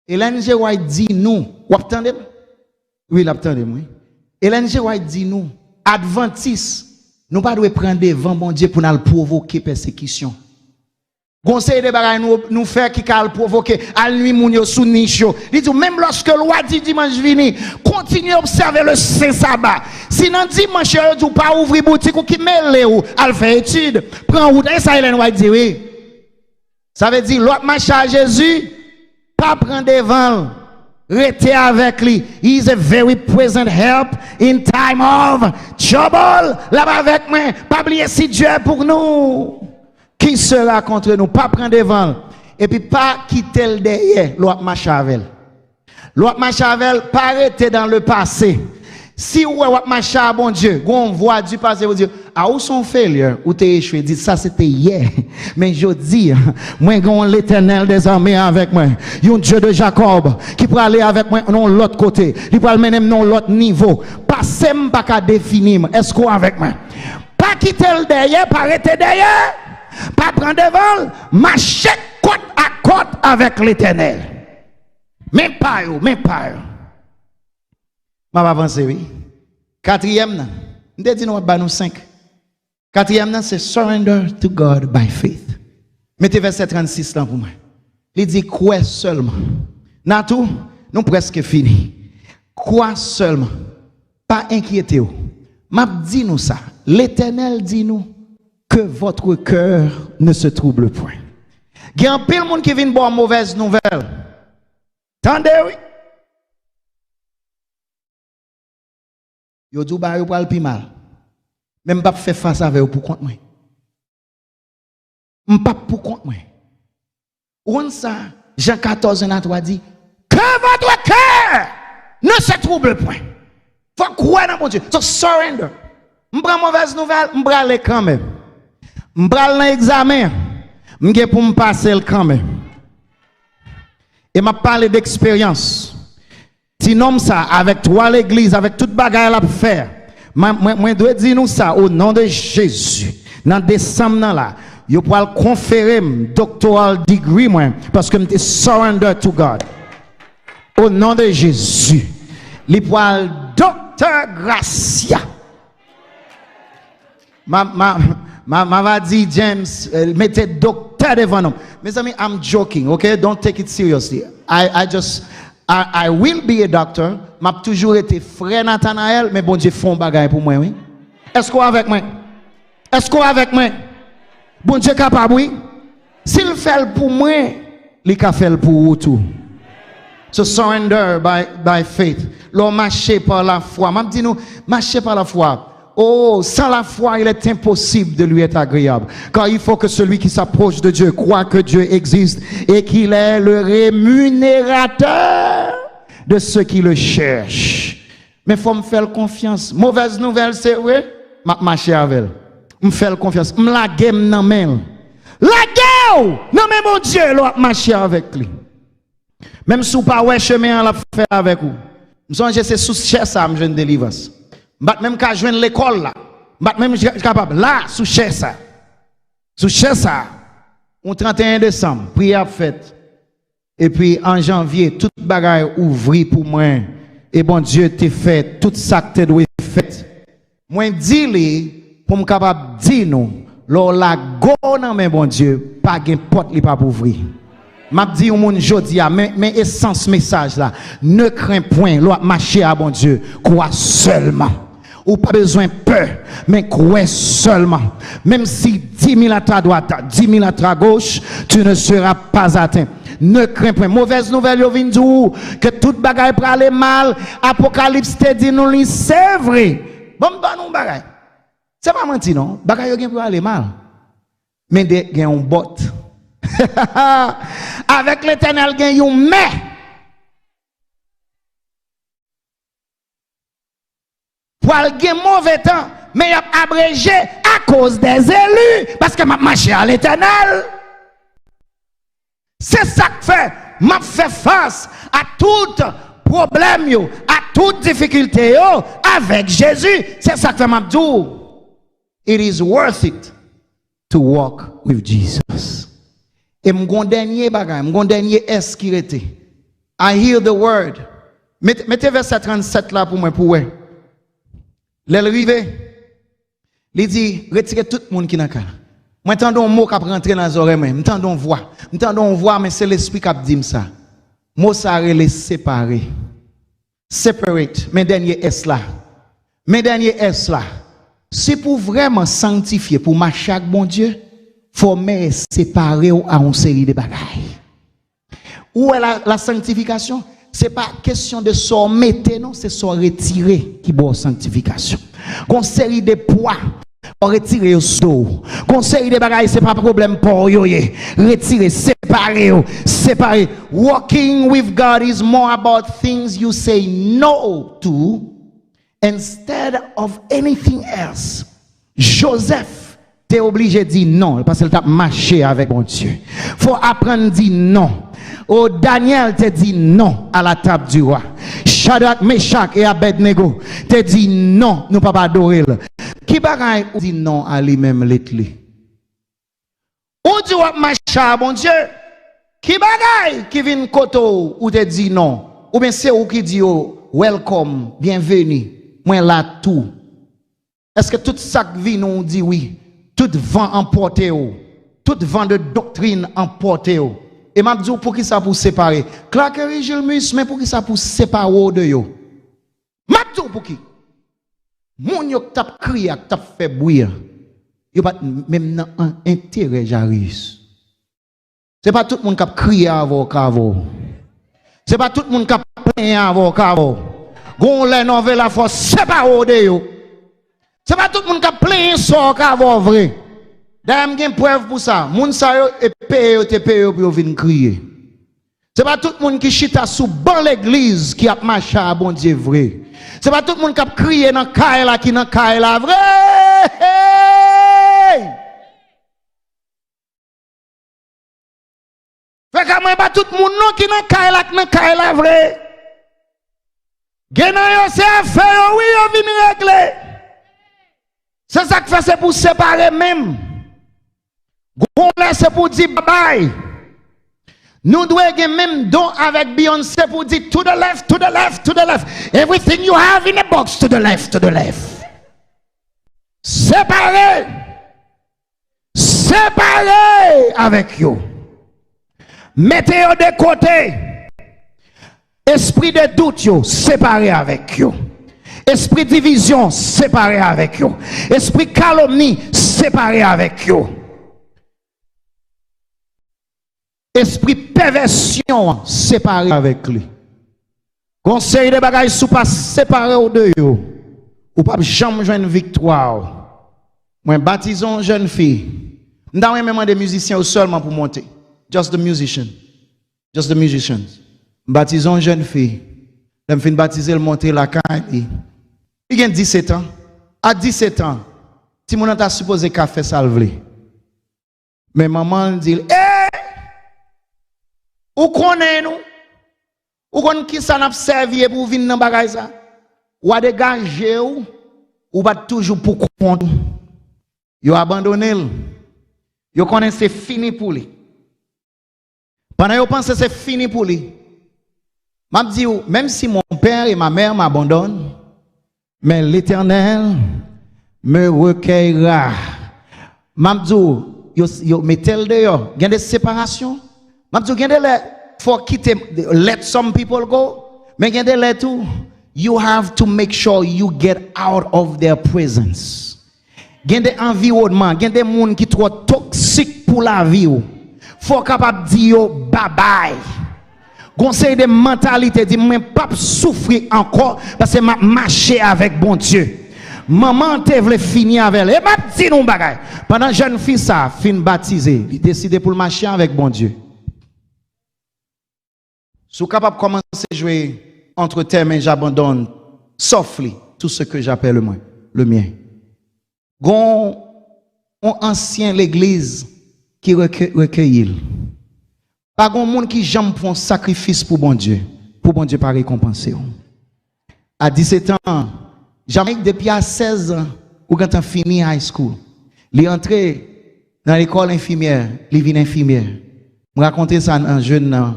Hélène G. White dit nous, vous attendez? Oui, l'attendez, oui. Hélène G. White dit nous, adventistes, nous ne devons pas prendre devant bon Dieu pour nous provoquer persécution. Conseil de bagaille nous fait qui cal provoquer à nuit moun sous niche. Il dit même lorsque loi dit dimanche vini, continuez à observer le saint sabbat. Sinon dimanche ou pas ouvrir boutique ou qui mêle ou al faire étude, prend route et ça Hélène White dit oui. Ça veut dire l'autre marche à Jésus, pas prendre devant. Restez avec lui. He is a very present help in time of trouble. Là-bas avec moi. Pas oublier si Dieu est pour nous. Qui sera contre nous? Pas prendre devant. Et puis pas quitter le derrière. L'autre machavel. L'autre machavel, pas arrêter dans le passé. Si vous avez marché à bon Dieu, on voit du passé, vous dites, ah, où sont failures, où t'es échoué, dit ça c'était hier. Mais je dis, moi, j'ai l'Éternel des armées avec moi. Il y a un Dieu de Jacob qui peut aller avec moi non l'autre côté. Il peut mener non l'autre niveau. Passez pas qu'à définir. Est-ce qu'on avec moi? Pas quitter le derrière, pas arrêter derrière. Pas prendre devant, marcher côte à côte avec l'Éternel. Même pas. Je vais avancer, oui. Quatrième, nous disons nous 5. Quatrième, c'est surrender to God by faith. Mettez verset 36 là pour moi. Il dit quoi seulement. Natou, nous presque fini. Quoi seulement. Pas inquiétez-vous. M'a dit nous ça. L'Éternel dit nous que votre cœur ne se trouble point. Il y a un pile monde qui vient boire mauvaise nouvelle. Tendez, oui. Yo dou ba yo pral pi mal. Même pas faire face avec vous pour compte moi. M'pas pour compte moi. On ça Jean 14 et 3 dit que votre cœur ne se trouble point. Faut croire dans mon Dieu. So surrender. M'prend mauvaise nouvelle, m'brale quand même. M'brale dans examen. M'gè pour m'passer quand même. Et m'a parlé d'expérience. Si nomme ça avec toi l'église, avec toute bagaille à faire. Moi dois dire nous ça au nom de Jésus. Dans décembre là, yo pourra conférer doctoral degree moi parce que me surrender to God. Au nom de Jésus. Li pourra docteur Gracia. Ma va dire James mettez docteur devant nous. Mes amis, I'm joking, okay? Don't take it seriously. I will be a doctor. M'a toujours été frère Nathanaël, mais bon Dieu font bagaille pour moi, oui. Est-ce qu'on avec moi? Est-ce qu'on avec moi? Bon Dieu capable, oui. S'il fait pour moi, il peut faire pour vous tout. So surrender by faith. L'on marcher par la foi. M'a dit nous, marcher par la foi. Oh, sans la foi, il est impossible de lui être agréable. Car il faut que celui qui s'approche de Dieu croit que Dieu existe et qu'il est le rémunérateur de ceux qui le cherchent. Mais il faut me faire confiance. Mauvaise nouvelle, c'est vrai. Je marche avec elle. Je me fais confiance. Je me la game dans main. La gueule! Non, mais mon Dieu, je marche avec lui. Même si vous pas ouais chemin, on l'a fait avec vous. Je songe c'est sous cher ça, je ne délivre. Même quand je joindre l'école là, même capable là sous cher ça. Sous cher ça. On 31 décembre, prière faite. Et puis en janvier, toute bagaille ouvri pour moi. Et bon Dieu t'a fait tout ça que tu dois faire. Moi dis-lui pour me capable dire nous, lors la go non mais bon Dieu, pas gain porte li pas ouvrir. M'a dit au monde jodi a mais essence message là, ne crains point, l'on marcher à bon Dieu, crois seulement. Ou pas besoin peur, mais crois seulement. Même si 10 000 à ta droite, 10 000 à ta gauche, tu ne seras pas atteint. Ne crains point. Mauvaise nouvelle, yo vin dou, que toute bagaille pour aller mal. Apocalypse te dit nous li, c'est vrai. Bon, non bagaille. C'est pas menti non. Bagaille yo gen pour aller mal. Mais de gen un bot. Avec l'Éternel gen yon mais. Pour aller mauvais temps, mais il a abrégé à cause des élus, parce que m'a marché à l'Éternel. C'est ça que fait, m'a fait face à tout problème, à toute difficulté avec Jésus. C'est ça que fait m'a dit. It is worth it to walk with Jesus. Et mon dernier bagage, mon dernier est qui était. I hear the word. Mettez verset 37 là pour moi, pour ouais. L'arrivée, il dit, retirez tout le monde qui est dans le cas. Moi, j'entends un mot qui rentre dans les oreilles, j'entends une voix, mais c'est l'esprit qui dit ça. Mot ça les séparer. Separate, mes derniers S là. Mes derniers S là. C'est pour vraiment sanctifier, pour marcher avec bon Dieu, il faut séparer à une série de bagailles. Où est la sanctification? C'est pas question de s'en mettre, non, c'est s'en retirer qui boit sanctification. Qu'on série de poids, on retire au dos. Qu'on série de bagailles, c'est pas problème pour yo. Retirer, séparer. Walking with God is more about things you say no to instead of anything else. Joseph t'es obligé de dire non parce qu'il t'a marché avec mon Dieu. Faut apprendre à dire non. Oh, Daniel te dit non à la table du roi. Shadrach, Meshach et Abednego te dit non, nous pas adorer. Qui bagaille ou dit non à lui-même l'étli? Ou dit ou marcher mon Dieu? Qui bagaille qui vient koto ou te dit non? Ou bien c'est ou qui dit oh, welcome, bienvenue, moi là tout. Est-ce que tout ça qui vient nous dit oui? Tout vent emporté, tout vent de doctrine emporté. Et m'a dit pour qui ça pour séparer? Claquerie Gilmus, mais pour qui ça pour séparer de yo? M'a dit pour qui? Moun yo tap crié, tap fait bruit. Yo pas même dans un intérêt Jairus. C'est pas tout le monde qui a crié avant cavo. C'est pas tout le monde qui a plaint avant cavo. Gon les nouvelles la force séparer de yo. C'est pas tout le monde qui a plaint so cavo vrai. D'ailleurs, j'ai une preuve pour ça. Moun sa yo et paye pour venir crier. C'est pas tout le monde qui chita sous ban l'église qui a marché à bon Dieu vrai. C'est pas tout le monde qui a crié dans Kaila qui dans Kaila vrai. Fait que moi pas tout le monde non qui dans Kaila vrai. Genan yo c'est affaire oui yo vinn régler. C'est ça que fait c'est pour séparer même. Gon c'est pour dire bye bye. Nous devons avoir même don avec Beyoncé pour dire to the left, to the left, to the left. Everything you have in a box to the left, to the left. Séparez. Séparez avec vous. Mettez-vous de côté. Esprit de doute, yo, séparez avec vous. Esprit de division, séparez avec vous. Esprit de calomnie, séparez avec vous. Esprit perversion séparé avec lui. Conseil de bagaille sous pas séparé au deux yo. Ou pas jamais joindre victoire. Moi baptisons jeune fille. M'd'a même des musiciens seulement pour monter. Just the musician. Just the musicians. Baptisons jeune fille. L'homme fin baptiser le monter la caille. Il a 17 ans. À 17 ans, si mon t'a supposé café salvé. Mais maman dit ou connaît nous? Ou connaît qui ça n'a servi pour venir dans bagay ça? Ou a dégagé ou pas toujours pour compte? Yo abandonné. Yo connaît c'est fini pour lui. Pendant yo pense c'est fini pour lui. M'a dit même si mon père et ma mère m'abandonnent, mais l'Éternel me recueillera. M'a dit yo mettez-le dehors. Il y a des séparations. For quitter, let some people go. Mais you have to make sure you get out of their presence. Il y a des environnements, il y a des gens qui sont trop toxiques pour la vie. Faut capable dire bye bye. Conseil de mentalité dit moi pas souffrir encore parce que m'a marché avec bon Dieu. Maman te voulait finir avec elle. Et m'a dit nous bagay. Pendant jeune fille ça fin baptisé, il décide pour marcher avec bon Dieu. Si capable de commencer à jouer entre tes mains, j'abandonne, sauf tout ce que j'appelle le mien. Gon ancien l'église qui recueille. Pas gon monde qui jamais font sacrifice pour bon Dieu pas récompenser. À 17 ans, jamais depuis à 16 ans, ou quand on fini high school, il est entré dans l'école infirmière, il vient infirmière. Je raconter ça un jeune.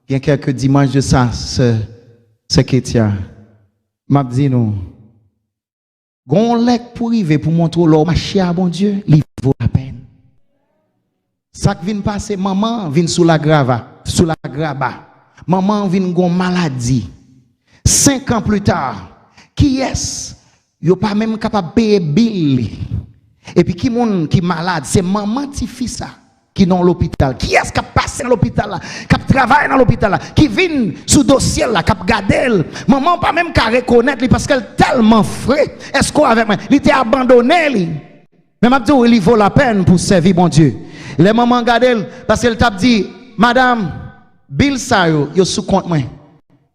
Il y a quelques dimanches de ça, ce Kétia. M'a dit nous, gon lek pour arriver pour montrer l'homme marcher à bon Dieu, il vaut la peine. Ça qui vient passer, maman vient sous la grava. Maman vient gon maladie. 5 ans plus tard, qui est-ce? Yo pas même capable de payer bill. Et puis qui est malade, c'est maman qui fait ça qui dans l'hôpital. Qui est-ce qui a passé passé dans l'hôpital là, qui travaille dans l'hôpital là, qui vient sous dossier là, qui regarde, maman pas même qu'à reconnaître parce qu'elle tellement frais. Est-ce qu'on avec moi, il était abandonné lui. Mais m'a dit il vaut la peine pour servir bon Dieu. Les mamans regardent parce qu'elle t'a dit madame Bill ça yo sous compte moi.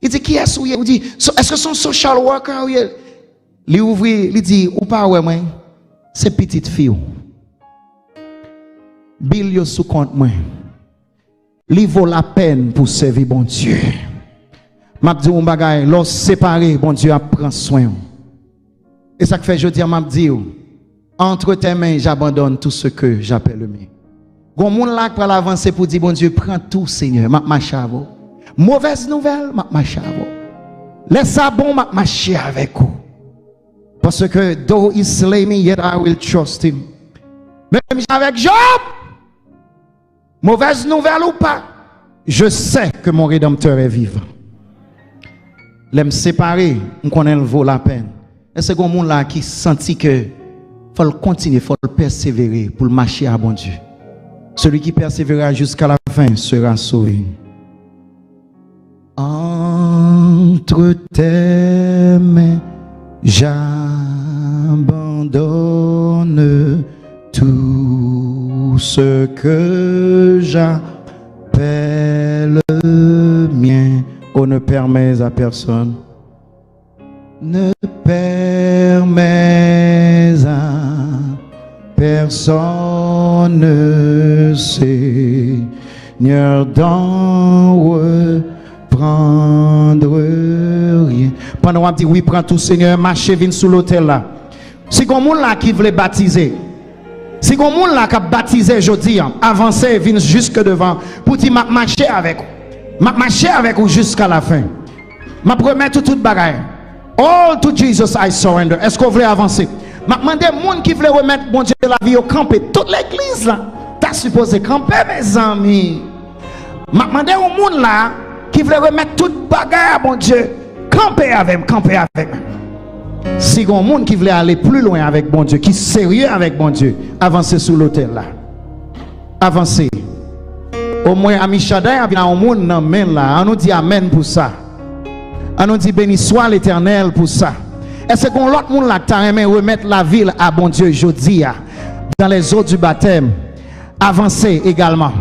Il dit qui est-ce il dit est-ce que son social worker il ouvre il dit ou pas ouais moi c'est petite fille. Bill yo sous compte moi. Il vaut la peine pour servir bon Dieu. M'a dit on bagaille l'on séparé bon Dieu a prend soin. Et ça que fait je dis m'a dit entre tes mains j'abandonne tout ce que j'appelle le mien. Gon moun là pour l'avancer pour dire bon Dieu prends tout Seigneur m'a chavo. Mauvaise nouvelle m'a chavo. Laisse ça bon m'a marcher avec vous. Parce que though he slay me yet I will trust him. Même avec Job. Mauvaise nouvelle ou pas, je sais que mon rédempteur est vivant. L'aime séparer, on connaît le vaut la peine. Et c'est un monde là qui sentit que faut continuer, faut persévérer pour marcher à bon Dieu. Celui qui persévérera jusqu'à la fin sera sauvé. Entre tes mains, j'abandonne tout ce que j'appelle mien. Oh, ne permets à personne. Ne permets à personne, Seigneur, d'en reprendre rien. Pendant qu'on dit oui, prends tout, Seigneur, marchez, viens sous l'autel là. Si comme monde là qui voulait baptiser, si comme monde là qui a baptisé, je dis, avancez, viens jusque devant pour dire marcher avec vous. Marcher avec vous jusqu'à la fin. Ma promets toute bagaille. All to Jesus I surrender. Est-ce qu'on voulait avancer? Ma demandé monde qui voulait remettre bon Dieu la vie au camper. Toute l'église là, t'as supposé camper mes amis. Ma demandé au monde là qui voulait remettre toute bagaille à bon Dieu, camper avec moi. Si il y a un monde qui voulait aller plus loin avec bon Dieu, qui est sérieux avec bon Dieu, avancez sous l'autel là. Avancez. Au moins, Ami Shaddai, il y a un monde dans le là. On nous dit Amen pour ça. On nous dit béni soit l'Éternel pour ça. Est-ce qu'on l'autre monde là qui t'a aimé remettre la ville à bon Dieu aujourd'hui dans les eaux du baptême? Avancez également.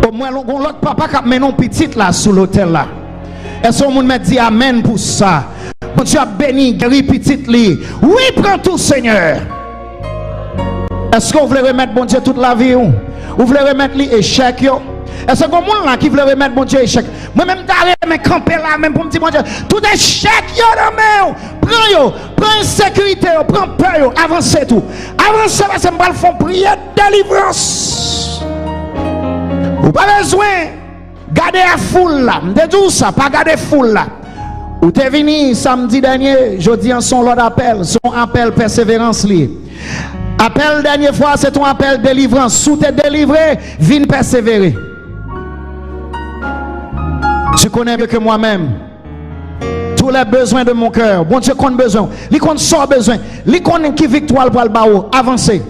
Au moins, l'autre papa qui a mené un petit là sous l'autel là. Est-ce qu'on me dit Amen pour ça? Bon Dieu a béni, guéri petite li. Oui, prends tout Seigneur. Est-ce que vous voulez remettre bon Dieu toute la vie? Vous voulez remettre l'échec? Est-ce que vous voulez qui veut remettre bon Dieu échec? Moi-même, je vais camper là, même pour me dire bon Dieu, tout échec, prends insécurité, prends peur, avancez tout. Avancez là, c'est mal font prière, délivrance. Vous n'avez pas besoin de garder la foule là. Je dis ça, pas garder la foule là. Ou t'es venu samedi dernier, je dis en son lot d'appel, son appel persévérance lié. Appel dernière fois, c'est ton appel délivrance. Sous t'es délivré, viens persévérer. Tu connais mieux que moi-même tous les besoins de mon cœur. Bon Dieu compte besoin. Il compte sans besoin. Il compte qui victoire pour le bas. Avancez.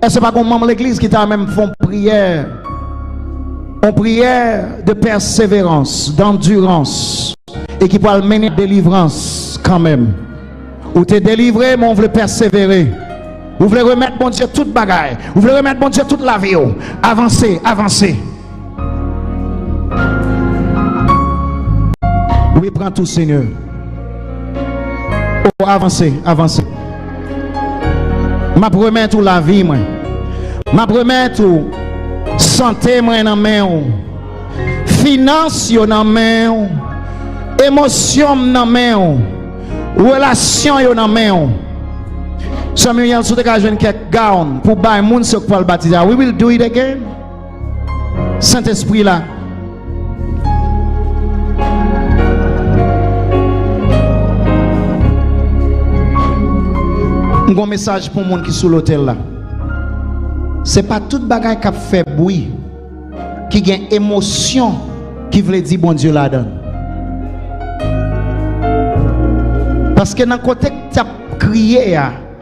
Est-ce pas qu'on membre l'église qui t'a même fait prière? Une prière de persévérance, d'endurance. Et qui peut mener délivrance quand même. Ou t'es délivré, mais on veut persévérer. Vous voulez remettre bon Dieu toute bagaille. Vous voulez remettre bon Dieu toute la vie. Avancez, avancez. Oui, prends tout Seigneur. Oh, avancez, avancez. Ma promets tout la vie, moi. Ma promets tout santé, moi, dans main. Finance, dans main. Émotion, dans main. Relation, dans main. Samuel, sous des cas, je quelques gowns pour bailler moun ce pour le baptiser. We will do it again. Saint-Esprit là. Un message pour moun qui sous l'hôtel là. C'est pas toute bagaille qui fait bruit, qui gagne émotion, qui veut dire bon Dieu la donne. Parce que dans le côté que tu as crié,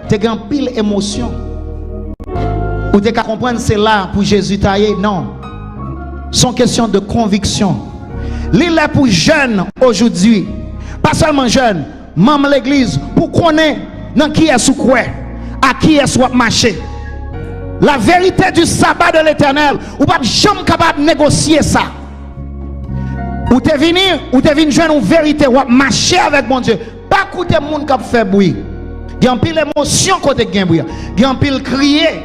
tu as pile émotion. Ou tu as comprendre c'est là pour Jésus tailler. Non. C'est question de conviction. L'île est pour jeunes aujourd'hui. Pas seulement jeunes, même l'église, pour connaître dans qui est sous quoi, à qui est soit marché. La vérité du sabbat de l'Éternel, ou pas jamais capable de négocier ça. Ou te venir joindre une vérité, ou marcher avec mon Dieu. Pas écouter le monde qui fait bruit. Il y a un pile émotion côté gain bruit. Il y a un pile crier.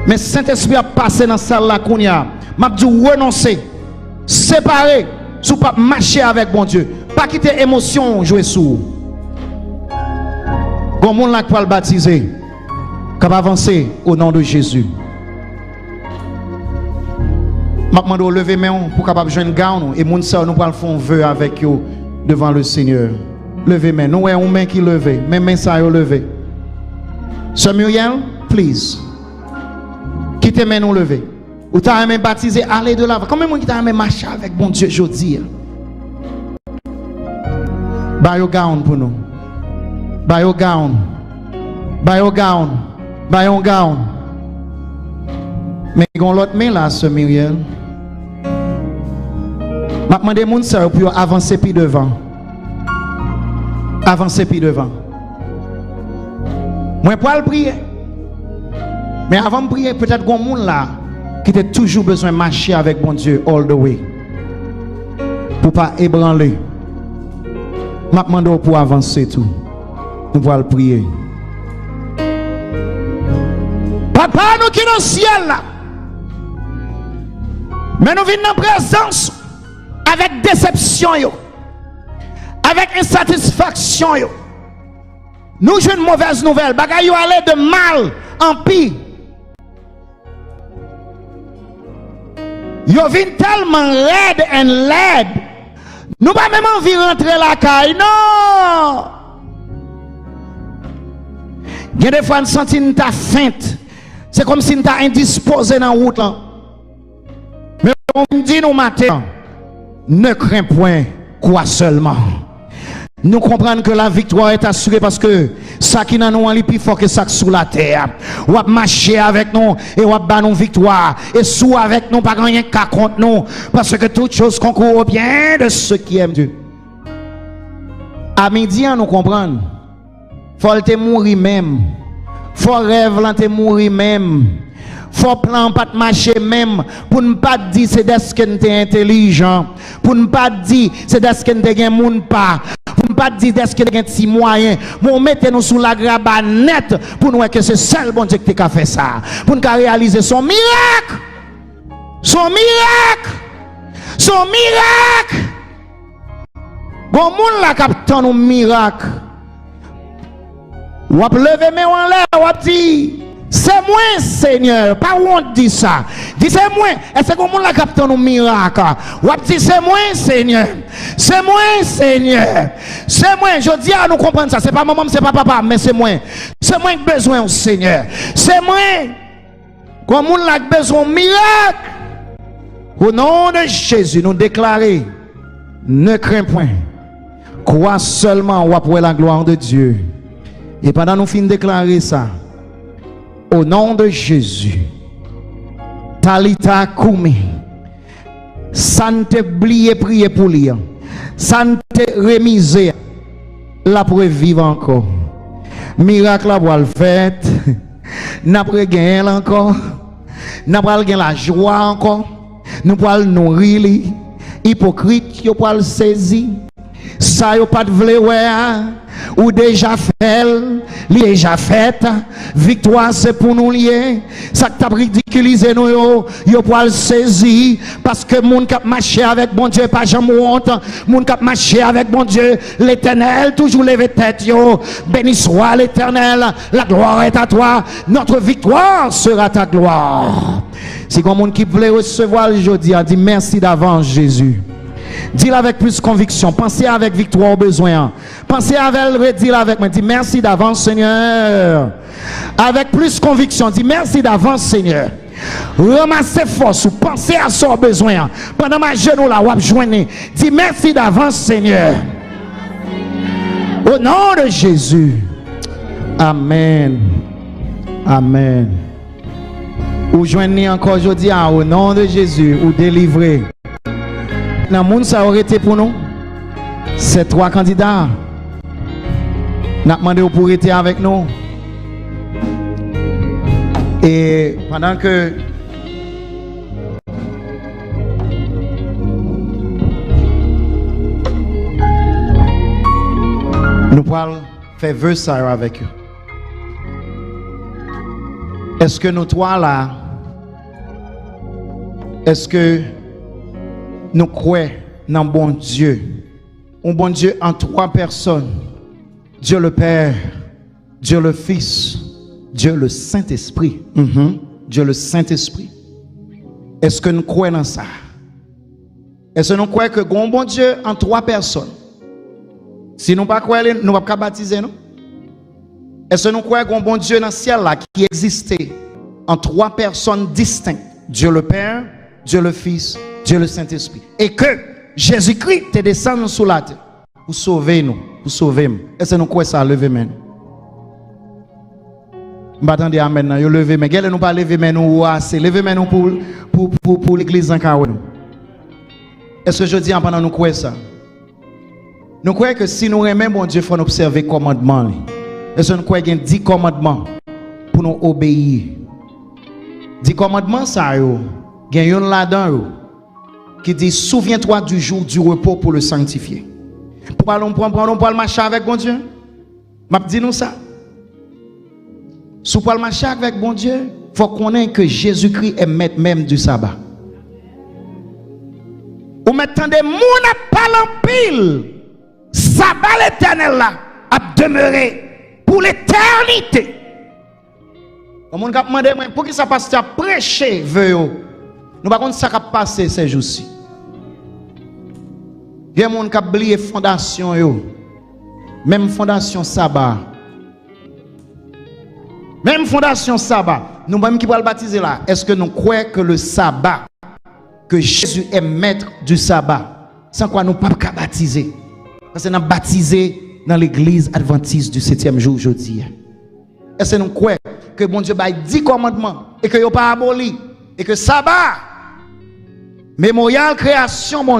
Mais Saint-Esprit a passé dans salle là qu'on y a. M'a dit renoncer, séparer, sous pas marcher avec mon Dieu. Pas quitter émotion jouer sous. Bon monde là qui va le baptiser, qui va avancer au nom de Jésus. M'a demandé de lever main pour capable joindre gagne et mon sœur nous va faire un vœu avec eux devant le Seigneur. Levez main, nous avons une main qui levée, même main ça levé. Sœur Muriel, please. Quittez main nous lever. Ou t'as aimé baptiser, allez de l'avant. Combien de monde qui t'a aimé marcher avec bon Dieu aujourd'hui? Bayo gown pour nous. Bayo gown. Bayo gown. Bayo gown. Mais il y a l'autre main là, ce Muriel. Je demande mon sœur pour avancer plus devant. Avancer plus devant. Moi, pour le prier. Mais avant de prier, peut-être qu'il y a un monde là qui a toujours besoin de marcher avec mon Dieu all the way. Pour ne pas ébranler. Je demande pour avancer tout. Nous allons prier. Papa, nous qui sommes dans le ciel là. Mais nous venons en présence avec déception, yo, avec insatisfaction. Yo. Nous jouons une mauvaise nouvelle. Bagay yo aller de mal en pire. Yo vin tellement raide and laid. Nous pas même envie de rentrer la caille. Non. Il y a des fois nous sentons une feinte. C'est comme si nous étions indisposés dans la route là. Mais on dit nous matin, ne crains point quoi seulement. Nous comprenons que la victoire est assurée parce que ça qui n'a nous en plus fort que ça sous la terre. On va marcher avec nous et on va battre nos victoires. Et sous avec nous, pas rien qu'à contre nous. Parce que toute chose concourt au bien de ceux qui aiment Dieu. À midi, nous comprenons. Faut te mourir même. Faut rêve te mourir même. Faut plan pas de marcher même pour ne pas dire c'est parce que tu es intelligent, pour ne pas dire c'est parce que tu es monde pas, pour ne pas dire c'est parce que tu es petit moyen. Pour mettre nous sous la grabat net pour nous que c'est seul bon Dieu qui a fait ça, pour nous réaliser son miracle. Son miracle. Son miracle. Bon monde là captant nos miracles. Ou lever mes en l'air, ou dire c'est moi, Seigneur. Pas honte dit ça. Dis c'est moi. Est-ce que vous la capte nos miracles? Ou dit c'est moi, Seigneur. C'est moi, Seigneur. C'est moi. Je dis à nous comprendre ça. C'est pas maman, c'est pas papa, mais c'est moi. C'est moi qui ai besoin, Seigneur. C'est moi. Comme on a besoin de miracle. Au nom de Jésus, nous déclarer, ne crains point. Crois seulement ou après la gloire de Dieu. Et pendant nous finissons de déclarer ça. Au nom de Jésus, Talita Koumi, Sante blié prier pour lui, Sante remisé, la pour vivre encore. Miracle la pour le fait, n'a pas gagné encore, n'a pas gagné la joie encore, nous pour le nourrir, hypocrite, yo pour le saisir, ça yo pas de vle ou déjà fait, déjà fait, victoire c'est pour nous lier, ça t'a ridiculisé nous yo pour le saisir, parce que moun k'ap marché avec bon Dieu pas jamais honte, moun k'ap marché avec bon Dieu, l'Éternel toujours levé tête yo, béni soit l'Éternel, la gloire est à toi, notre victoire sera ta gloire. Si comme moun qui voulait recevoir aujourd'hui a dit merci d'avance Jésus. Dis-le avec plus conviction. Pensez avec victoire au besoin. Pensez avec redis avec moi. Dis merci d'avance, Seigneur. Avec plus conviction. Dis merci d'avance, Seigneur. Ramassez force ou pensez à son besoin. Pendant ma genou là, ou joindre. Dis merci d'avance, Seigneur. Au nom de Jésus. Amen. Amen. Ou joignez encore aujourd'hui au nom de Jésus ou délivré. Dans le monde ça aurait été pour nous. Ces trois candidats. Nous avons demandé pour être avec nous. Et pendant que nous allons faire vœu ça avec eux. Est-ce que nous trois là, est-ce que nous croyons dans bon Dieu? Un bon Dieu en trois personnes. Dieu le Père, Dieu le Fils, Dieu le Saint-Esprit. Dieu le Saint-Esprit. Est-ce que nous croyons dans ça? Est-ce que nous croyons que un bon Dieu en trois personnes? Si nous ne croyons pas, nous ne pouvons pas baptiser, non? Est-ce que nous croyons qu'un bon Dieu dans le ciel là, qui existait en trois personnes distinctes? Dieu le Père, Dieu le Fils, Dieu le Saint-Esprit. Et que Jésus-Christ est descendu sous la terre pour sauver nous, pour sauver nous. Est-ce que nous croyons ça? Levez main. M'attendez amen. Yo levez main. Gardez nous pas lever main nous assez. Levez main nous pour l'église en carreau. Est-ce que je dis pendant nous croyons ça? Nous croyons que si nous aimons bon Dieu, il faut nous observer les commandements. Est-ce que nous croyons qu'il y a 10 commandements pour nous obéir? 10 commandements, ça, il y a un là-dedans qui dit souviens-toi du jour du repos pour le sanctifier. Pourquoi nous pouvons marcher avec bon Dieu? Je dis nous ça. Si nous pouvons marcher avec bon Dieu, il faut connaître que Jésus-Christ est maître même du sabbat. Ou maintenant des gens à parler en pile. Sabbat l'éternel là a demeuré pour l'éternité. Comme on a demandé pour qui ça passe à prêcher veut nous pas contre ça qui passer ces jours-ci. Il y a des gens qui ont oublié fondation yo. Même fondation sabbat. Même fondation sabbat. Nous même qui va baptiser là, est-ce que nous croyons que le sabbat, que Jésus est maître du sabbat, sans quoi nous ne pouvons pas baptiser? Parce que nous sommes baptisés dans l'église adventiste du 7e jour aujourd'hui. Est-ce que nous croyons que bon Dieu a 10 commandements et que il n'a pas aboli et que sabbat, mémorial création, mon Dieu.